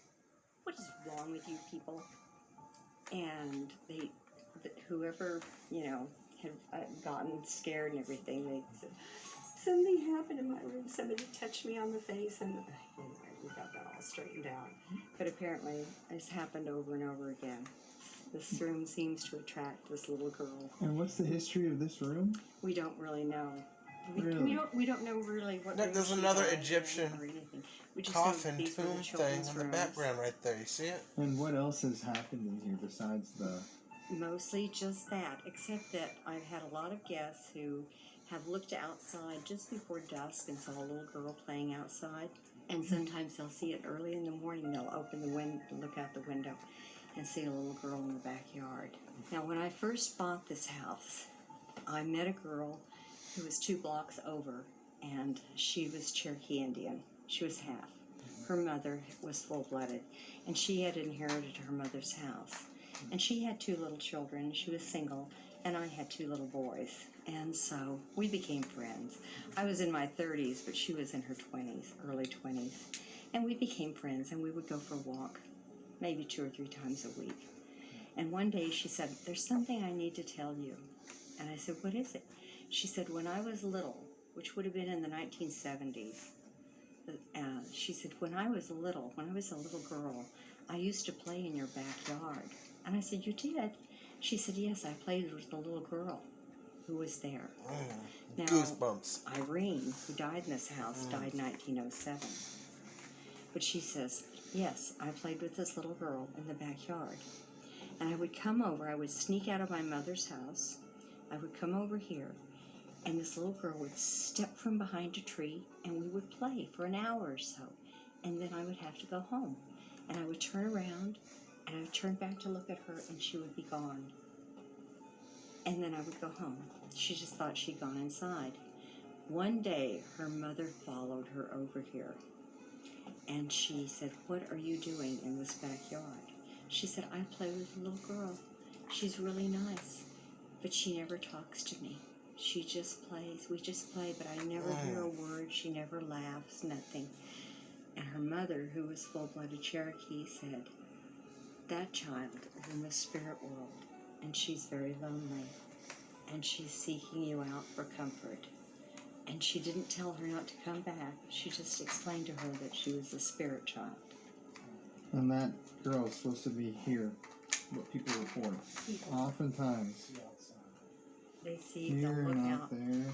what is wrong with you people? And whoever, had gotten scared and everything, they said, something happened in my room. Somebody touched me on the face, and anyway, we got that all straightened out. But apparently, it's happened over and over again. This room seems to attract this little girl. And what's the history of this room? We don't really know. Really? We don't know really what. Look, there's room she another died in Egyptian or anything. We just know coffin these were the tomb thing children's in the rooms. background right there. You see it? And what else has happened in here besides the... Mostly just that, except that I've had a lot of guests who have looked outside just before dusk and saw a little girl playing outside. And sometimes they'll see it early in the morning. They'll open the window, look out the window, and see a little girl in the backyard. Now, when I first bought this house, I met a girl who was 2 blocks over, and she was Cherokee Indian. She was half. Her mother was full-blooded, and she had inherited her mother's house. And she had 2 little children. She was single, and I had 2 little boys. And so we became friends. I was in my 30s, but she was in her 20s, early 20s. And we became friends, and we would go for a walk, maybe 2 or 3 times a week. And one day she said, there's something I need to tell you. And I said, what is it? She said, when I was little, which would have been in the 1970s, she said, when I was a little girl, I used to play in your backyard. And I said, you did? She said, yes, I played with the little girl who was there. Now, Goosebumps. Irene, who died in this house, died in 1907. But she says, yes, I played with this little girl in the backyard. And I would come over, I would sneak out of my mother's house, I would come over here, and this little girl would step from behind a tree, and we would play for an hour or so. And then I would have to go home. And I would turn around, and I would turn back to look at her, and she would be gone. And then I would go home. She just thought she'd gone inside. One day, her mother followed her over here. And she said, what are you doing in this backyard? She said, I play with a little girl. She's really nice, but she never talks to me. She just plays. We just play, but I never hear a word. She never laughs, nothing. And her mother, who was full-blooded Cherokee, said, that child is in the spirit world, and she's very lonely, and she's seeking you out for comfort. And she didn't tell her not to come back. She just explained to her that she was a spirit child. And that girl is supposed to be here, what people report. Oftentimes. They see, Here they'll look and out. out there.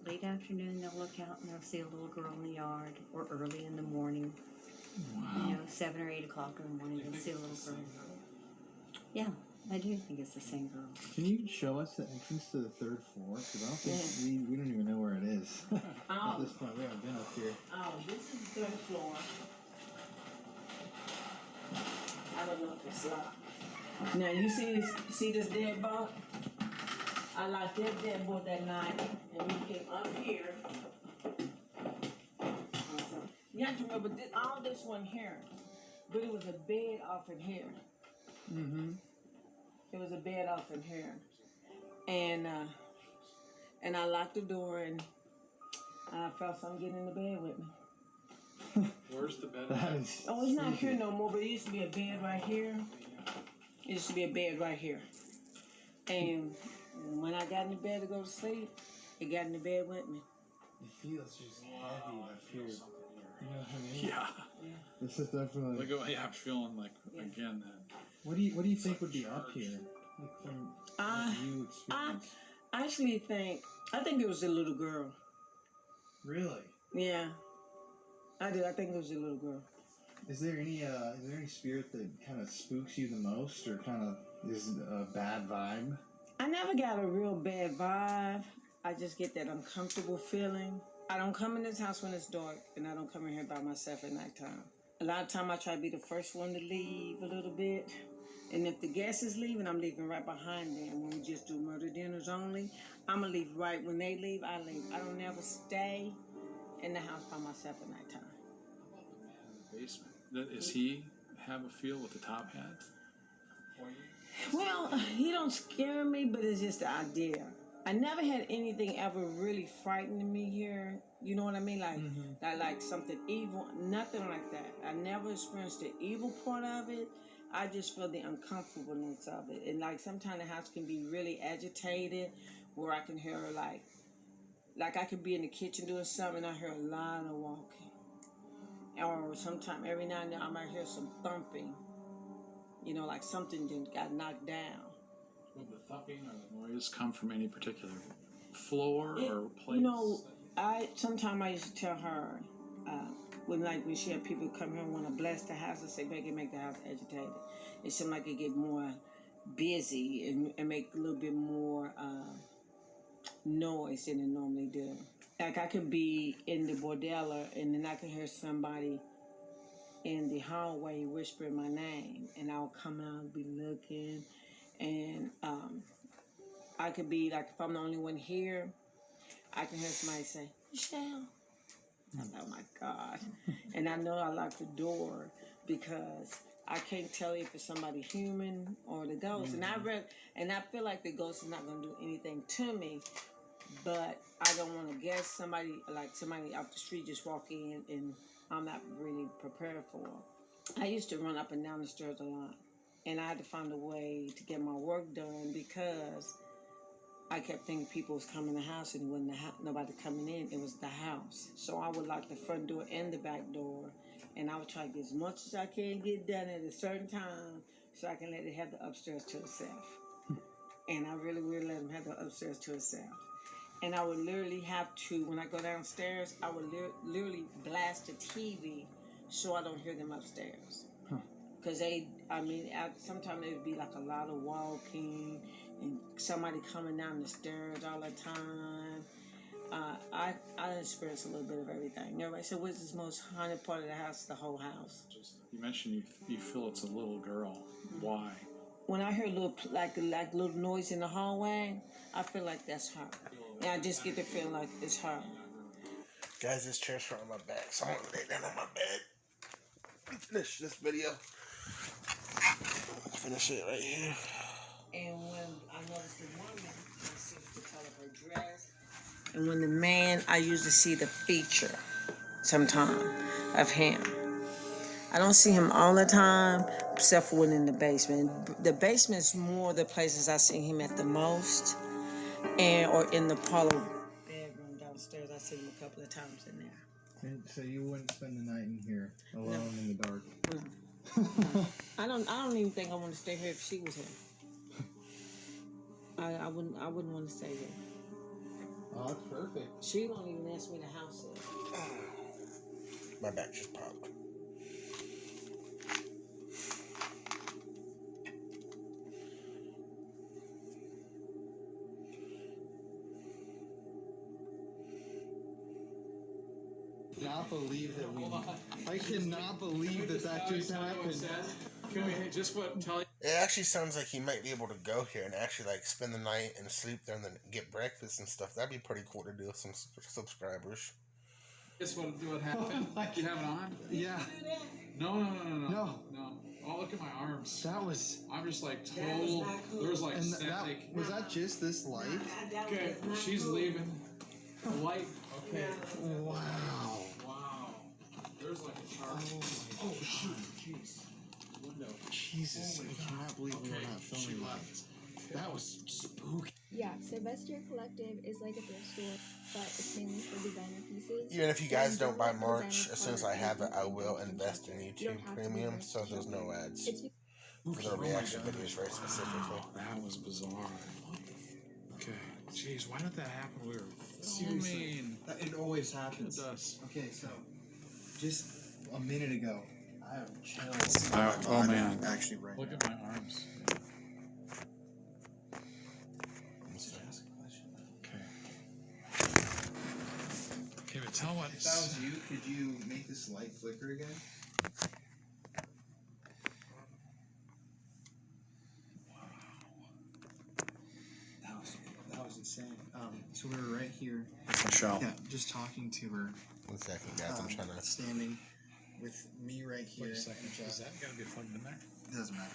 Late afternoon, they'll look out and they'll see a little girl in the yard, or early in the morning. Wow. 7 or 8 o'clock in the morning, they'll see a little girl. Yeah, I do think it's the same girl. Can you show us the entrance to the third floor? Because I don't think we don't even know where it is. At this point, we haven't been up here. Oh, this is the third floor. I don't know if it's locked. Now you see this deadbolt? I locked that deadbolt that night, and we came up here. You have to remember, all this one here, but it was a bed off in here. Mm-hmm. It was a bed off in here, and I locked the door, and I felt something getting in the bed with me. Where's the bed? Oh, it's not here no more, but it used to be a bed right here. It used to be a bed right here. And when I got in the bed to go to sleep, it got in the bed with me. It feels just heavy up here. You know what I mean? Yeah. This is definitely. Look at I'm feeling like again that. What do you think would be up here? Like from what you experienced? I think it was a little girl. Really? Yeah. I do. I think it was a little girl. Is there any spirit that kind of spooks you the most, or kind of is a bad vibe? I never got a real bad vibe. I just get that uncomfortable feeling. I don't come in this house when it's dark, and I don't come in here by myself at nighttime. A lot of time I try to be the first one to leave a little bit. And if the guest is leaving, I'm leaving right behind them. When we just do murder dinners only, I'm going to leave right when they leave, I leave. I don't ever stay in the house by myself at nighttime. The basement. Does he have a feel with the top hat? Well, he don't scare me, but it's just the idea. I never had anything ever really frightening me here. You know what I mean? Like something evil, nothing like that. I never experienced the evil part of it. I just feel the uncomfortableness of it. And like sometimes the house can be really agitated, where I can hear like I could be in the kitchen doing something and I hear a lot of walking. Or sometimes every now and then I might hear some thumping. You know, like something just got knocked down. Would the thumping or the noise come from any particular floor or place? You know, sometimes I used to tell her, when she had people come here and want to bless the house, I say, make the house agitated. It seemed like it get more busy and make a little bit more noise than it normally do. Like I could be in the bordello and then I could hear somebody in the hallway whispering my name, and I'll come out and be looking, and I could be like, if I'm the only one here, I can hear somebody say, Michelle. I'm like, oh my God. And I know I lock the door because I can't tell if it's somebody human or the ghost. Mm-hmm. And I feel like the ghost is not going to do anything to me, but I don't want to guess somebody off the street just walk in and I'm not really prepared for it. I used to run up and down the stairs a lot, and I had to find a way to get my work done because I kept thinking people was coming in the house and it wasn't nobody coming in. It was the house. So I would lock the front door and the back door, and I would try to get as much as I can get done at a certain time so I can let it have the upstairs to itself. And I really would let them have the upstairs to itself. And I would literally have to, when I go downstairs, I would literally blast the TV so I don't hear them upstairs. Because sometimes it would be like a lot of walking and somebody coming down the stairs all the time. I experienced a little bit of everything. Everybody said, what's the most haunted part of the house? The whole house. You mentioned you feel it's a little girl. Mm-hmm. Why? When I hear little noise in the hallway, I feel like that's her. And I just get the feeling like it's her. Guys, this chair's on my back, so I'm gonna lay down on my bed and finish this video. Finish it right here. And when I noticed the woman, I see the color of her dress. And when the man, I usually see the feature sometime of him. I don't see him all the time, except for when in the basement. The basement is more the places I see him at the most. Or in the parlor bedroom downstairs. I see him a couple of times in there. And so you wouldn't spend the night in here alone in the dark? No. I don't even think I want to stay here if she was here. I wouldn't want to stay here. Oh, that's perfect. She won't even ask me the house is. My back just popped. cannot believe that we. I cannot believe that just happened. Can we just tell you? It actually sounds like he might be able to go here and actually like spend the night and sleep there and then get breakfast and stuff. That'd be pretty cool to do with some subscribers. Guess what happened? You have it on? Yeah. No. Oh, look at my arms. That was. I'm just like total. There was like And static. was that just this light? Okay, she's leaving. The light. Okay. Wow. Wow. There's like a chart. Oh shoot. Jeez. Jesus, I cannot believe we were not filming that. That was spooky. Yeah, so Vestiaire Collective is like a thrift store, but it's mainly for designer pieces. Even if you guys don't buy Designer merch, as soon as I have it, I will art, invest in you YouTube don't have to be Premium, rich so to there's do no it. ads It's for the reaction videos very specifically. Wow, that was bizarre. Okay. Jeez, why did that happen? We were Seriously. filming. It always It happens. does. Okay, so just a minute ago, I have chills. Oh man. Actually, right Look now. at my arms. Ask a question. Okay. Okay, but tell what. If that was you, could you make this light flicker again? That was insane. So we were right here. Michelle. Yeah, just talking to her. 1 second, guys. I'm trying to. Standing with me right here. Wait a second. and Jeff. Is that gotta be plugged in there? It doesn't matter.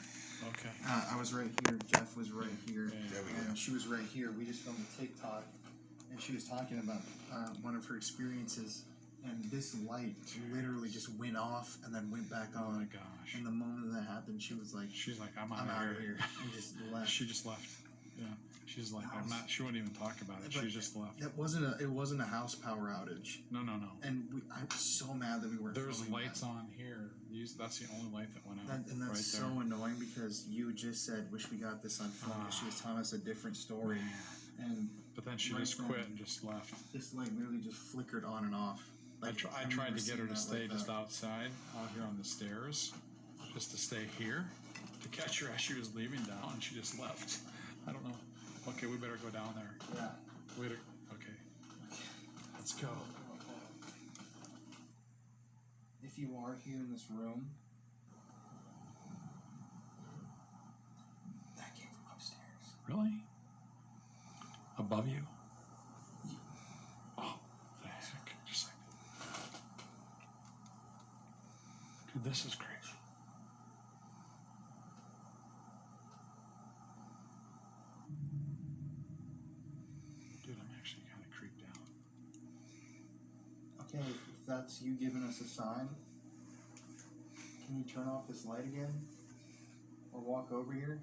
Okay. I was right here. Jeff was right here. There we go. And she was right here. We just filmed a TikTok, and she was talking about one of her experiences. And this light literally just went off and then went back Oh on. my gosh. And the moment that happened, she was like, She's like, I'm "I'm out of here. and just left. She just left. Yeah. She's like, I'm not. She wouldn't even talk about it. She But just left. It wasn't a house power outage. No. And I was so mad that we weren't. There's filming lights that. on here. That's the only light that went out. And that's right so there. annoying because you just said, "Wish we got this on film." Because she was telling us a different story, Man. and But then she right just then, quit and just left. this light literally just flickered on and off. I I've tried never to get her seen to that stay like just that. outside, out here on the stairs, just to stay here, to catch her as she was leaving down, and she just left. I don't know. Okay, we better go down there. Yeah. Okay. Let's go. If you are here in this room, that came from upstairs. Really? Above you? Oh, the heck. Just like. Dude, this is crazy. Dude, I'm actually kind of creeped out. Okay, if that's you giving us a sign, can you turn off this light again? Or walk over here?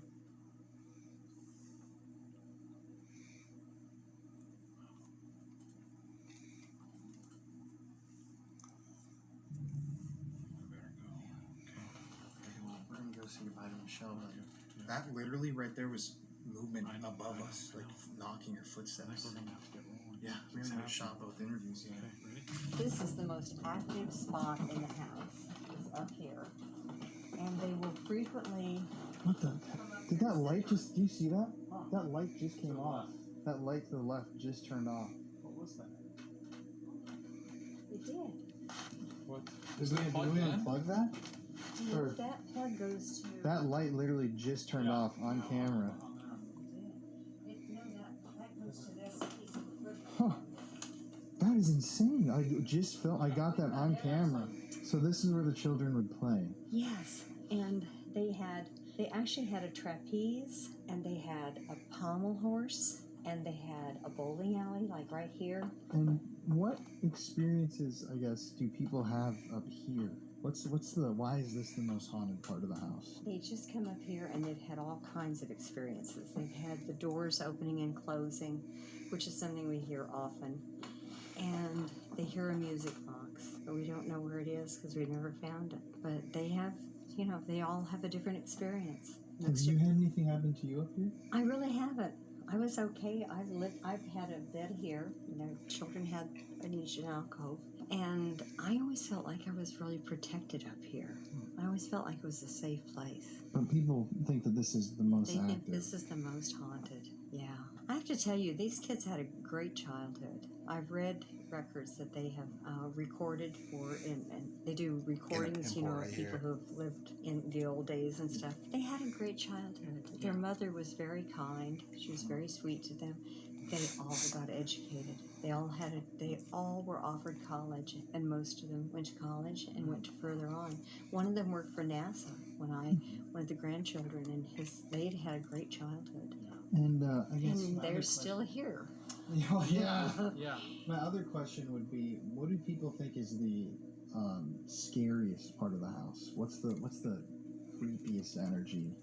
I better go. Okay. We're gonna go say goodbye to Michelle. But that literally right there was movement I know, above I know, us, I like know. knocking your I think footsteps. we're gonna have to get rolling. Yeah, we It's haven't even happening. shot both interviews yet. Okay, ready? This is the most active spot in the house, is up here. And they will frequently. What the? Did that light just? Do you see that? That light just came off. That light to the left just turned off. What was that? It did. What? Did Is we, that did plugged we in? unplug that? Or- That plug goes to. That light literally just turned off on camera. That goes to this piece of equipment. Huh. That is insane. I got that on camera. So this is where the children would play. Yes, and they actually had a trapeze, and they had a pommel horse, and they had a bowling alley, like right here. And what experiences, I guess, do people have up here? Why is this the most haunted part of the house? They just come up here, and they've had all kinds of experiences. They've had the doors opening and closing, which is something we hear often. And they hear a music box, but we don't know where it is because we've never found it. But they have, they all have a different experience. Have you had anything happen to you up here? I really haven't. I was okay. I've had a bed here. The children had each an alcove, and I always felt like I was really protected up here. I always felt like it was a safe place. But people think that this is the most They active. think this is the most haunted. Yeah, I have to tell you, these kids had a great childhood. I've read records that they have recorded for, and they do recordings, you know, of people who have lived in the old days and stuff. They had a great childhood. Their mother was very kind. She was very sweet to them. They all got educated. They all were offered college, and most of them went to college and went further on. One of them worked for NASA. One of the grandchildren, and they'd had a great childhood. And I guess And they're still here. Yeah. Yeah. My other question would be, what do people think is the scariest part of the house? What's the creepiest energy?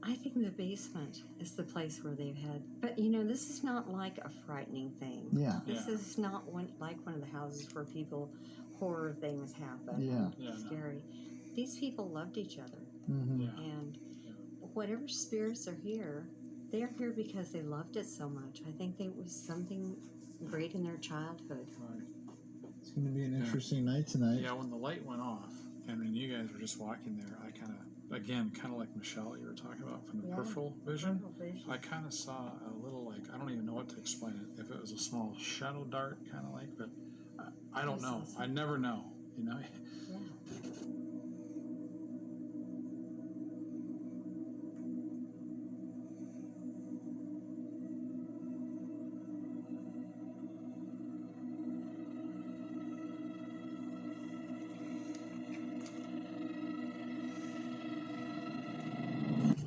I think the basement is the place where they've had. But you know, this is not like a frightening thing. Yeah. This is not like one of the houses where horror things happen. Yeah. Scary. These people loved each other. Mm-hmm. And whatever spirits are here, they are here because they loved it so much. I think there was something great in their childhood. Right. It's going to be an interesting night tonight. Yeah, when the light went off, and when you guys were just walking there, I kind of like Michelle, you were talking about from the peripheral vision. I kind of saw a little, like, I don't even know what to explain it. If it was a small shadow dart, kind of like, but I don't know. I never know, you know? Yeah.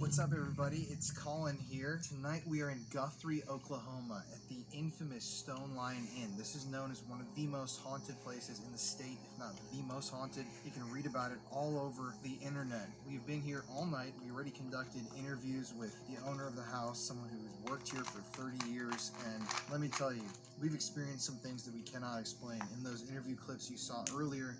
What's up, everybody? It's Colin here. Tonight we are in Guthrie, Oklahoma at the infamous Stone Lion Inn. This is known as one of the most haunted places in the state, if not the most haunted. You can read about it all over the internet. We've been here all night. We already conducted interviews with the owner of the house, someone who's worked here for 30 years, and let me tell you, we've experienced some things that we cannot explain. In those interview clips you saw earlier,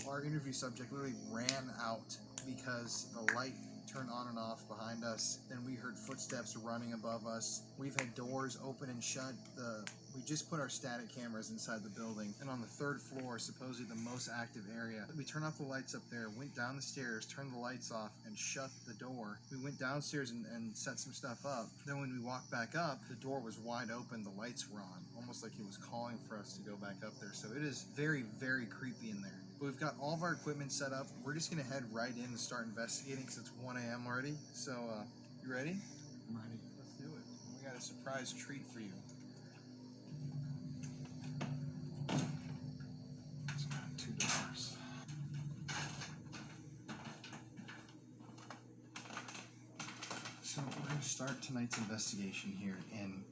our interview subject literally ran out because the light turned on and off behind us. Then we heard footsteps running above us. We've had doors open and shut. We just put our static cameras inside the building, and on the third floor, supposedly the most active area, we turned off the lights up there, went down the stairs, turned the lights off, and shut the door. We went downstairs and set some stuff up. Then when we walked back up, the door was wide open, the lights were on, almost like it was calling for us to go back up there. So it is very, very creepy in there. But we've got all of our equipment set up. We're just going to head right in and start investigating because it's 1 a.m. already. So, you ready? I'm ready. Let's do it. We got a surprise treat for you. It's got $2. So we're going to start tonight's investigation here in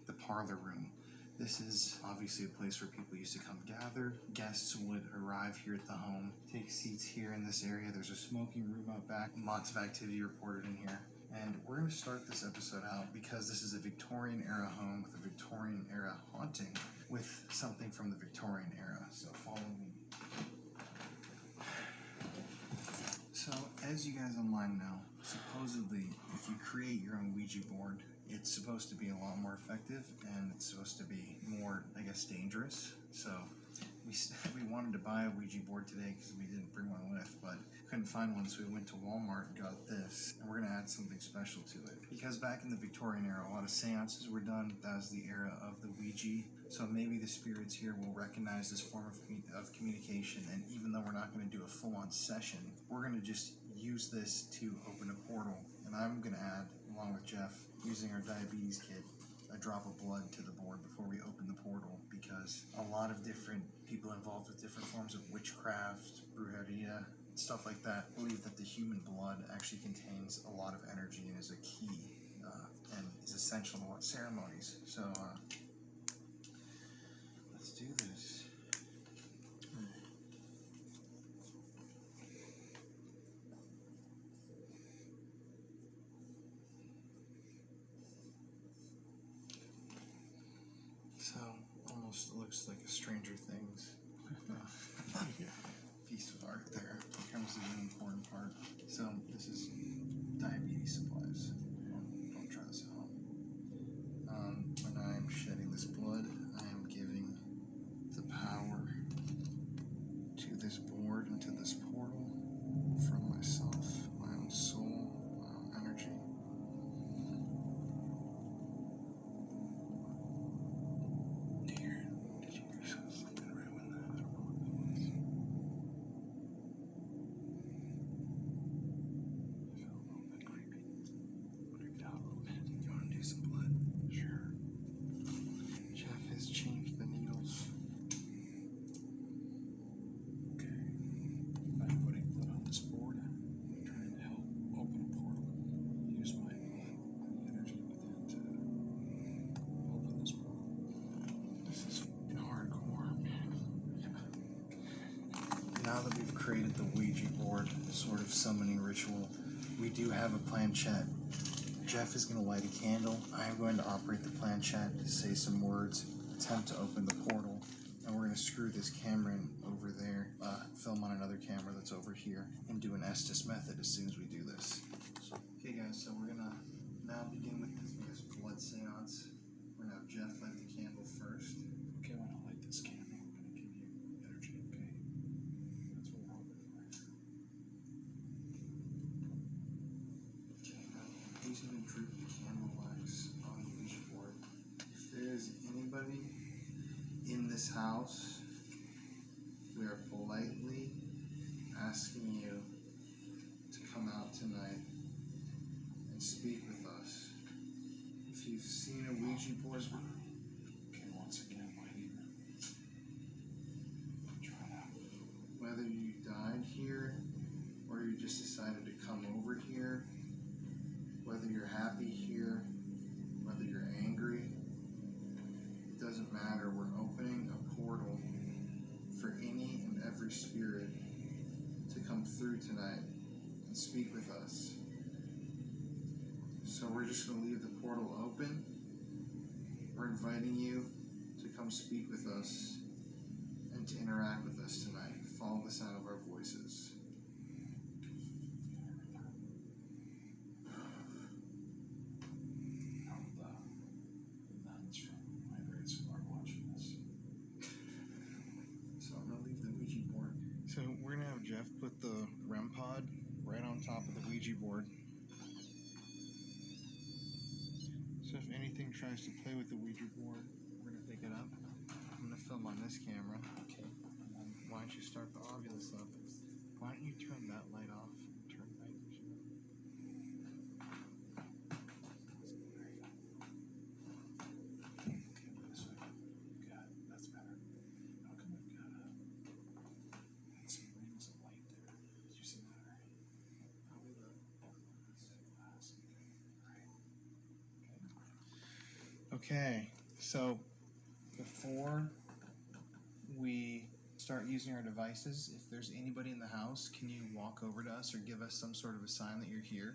the parlor room. This is obviously a place where people used to come gather. Guests would arrive here at the home, take seats here in this area. There's a smoking room out back. Lots of activity reported in here. And we're going to start this episode out because this is a Victorian era home with a Victorian era haunting with something from the Victorian era. So follow me. So as you guys online know, supposedly if you create your own Ouija board, it's supposed to be a lot more effective, and it's supposed to be more, I guess, dangerous. So we wanted to buy a Ouija board today because we didn't bring one with, but couldn't find one, so we went to Walmart and got this, and we're going to add something special to it. Because back in the Victorian era, a lot of seances were done. That was the era of the Ouija, so maybe the spirits here will recognize this form of communication, and even though we're not going to do a full-on session, we're going to just use this to open a portal. And I'm going to add, along with Jeff, using our diabetes kit, a drop of blood to the board before we open the portal, because a lot of different people involved with different forms of witchcraft, brujeria, stuff like that, believe that the human blood actually contains a lot of energy and is a key and is essential to what ceremonies. So let's do this. So, almost looks like a Stranger Things piece of art there. Here comes the really important part. So, this is diabetes supplies. Don't try this at home. When I am shedding this blood, I am giving the power to this board and to this portal from myself, my own soul, my own energy. now that we've created the Ouija board sort of summoning ritual, we do have a planchette. Jeff is going to light a candle. I am going to operate the planchette, say some words, attempt to open the portal, and we're going to screw this camera in over there, film on another camera that's over here, and do an Estes method as soon as we do this. Okay guys, so we're going to now begin with this blood seance. We're going to have Jeff light the candle first. Okay, when I light this candle, I'm going to give you energy, okay? That's what we're hoping for. Okay, now he's going to droop the candle wax on the Ouija board. If there is anybody in this house, we are politely asking you to come out tonight and speak with us. If you've seen a Ouija board, Okay, once again, lighting. Try that. whether you died here or you just decided to come over here, whether you're happy here, whether you're angry, it doesn't matter. We're opening a portal for any and every spirit to come through tonight and speak with us. So we're just going to leave the portal open. We're inviting you to come speak with us and to interact with us tonight. Follow the sound of our voices. How the nuns from my grade school are watching this. So I'm going to leave the Ouija board. So we're going to have Jeff put the REM pod right on top of the Ouija board. So if anything tries to play with the Ouija board, we're going to pick it up. I'm going to film on this camera. Okay. Why don't you start the Ovilus up? Why don't you turn that light off? Turn the night vision on. There you go. Okay, wait a second. We've got, that's better. How come we've got some rings of light there? Did you see that already? Glass. Okay, so before we start using our devices, if there's anybody in the house, can you walk over to us or give us some sort of a sign that you're here?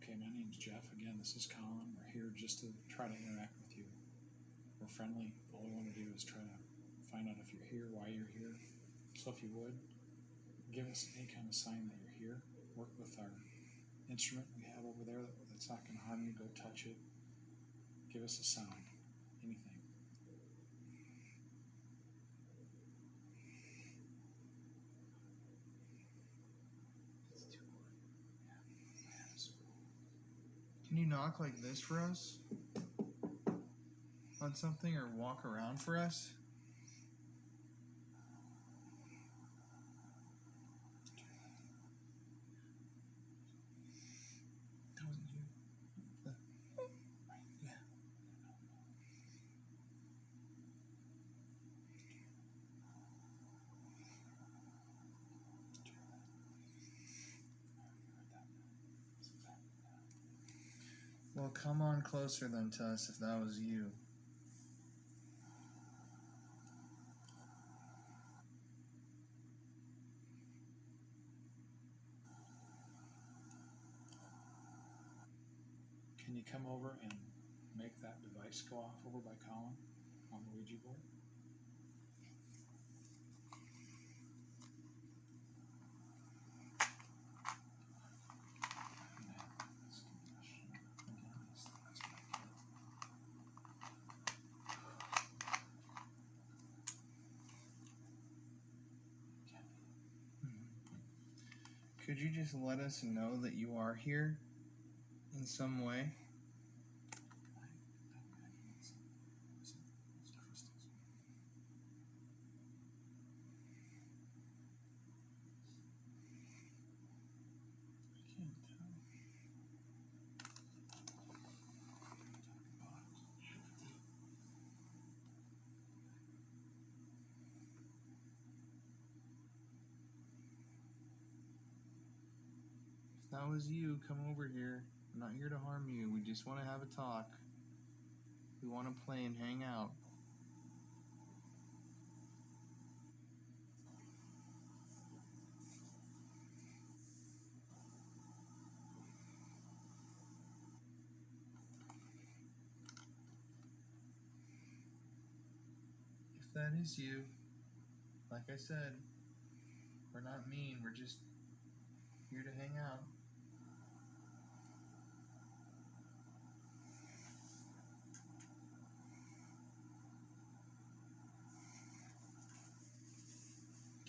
Okay, my name's Jeff. Again, this is Colin. We're here just to try to interact with you. We're friendly. All we want to do is try to find out if you're here, why you're here. So if you would, give us any kind of sign that you're here. Work with our instrument we have over there that's not going to harm you. Go touch it. Give us a sound. Anything. Can you knock like this for us? On something or walk around for us? That wasn't you. Yeah. Well, come on closer then to us if that was you. Can you come over and make that device go off over by Colin on the Ouija board? Could you just let us know that you are here in some way? If that was you, come over here. I'm not here to harm you. We just want to have a talk. We want to play and hang out. If that is you, like I said, we're not mean. We're just here to hang out.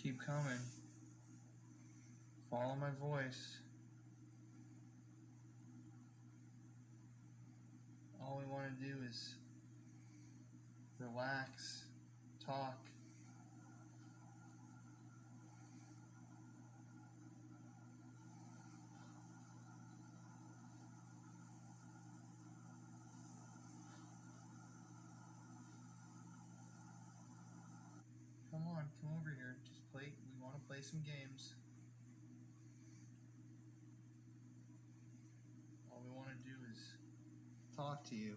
Keep coming. Follow my voice. All we want to do is relax, talk. Come on, come over here. Just play. We want to play some games. All we want to do is talk to you.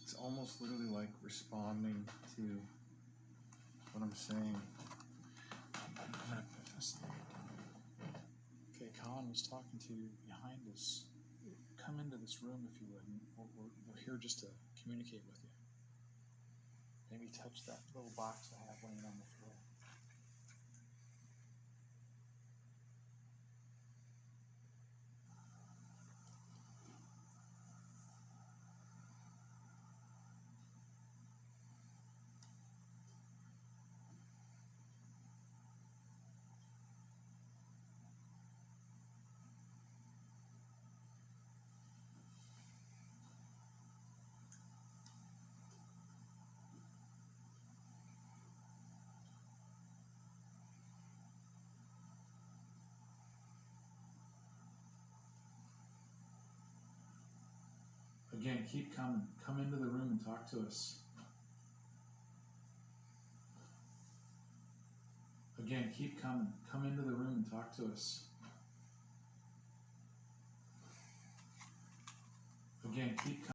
It's almost literally like responding to what I'm saying. I'm gonna put this thing down. Okay, Colin was talking to you behind us. Come into this room if you would. And we're here just to communicate with you. Maybe touch that little box I have laying on the floor. Again, keep coming. Come into the room and talk to us. Again, keep coming. Come into the room and talk to us. Again, keep coming.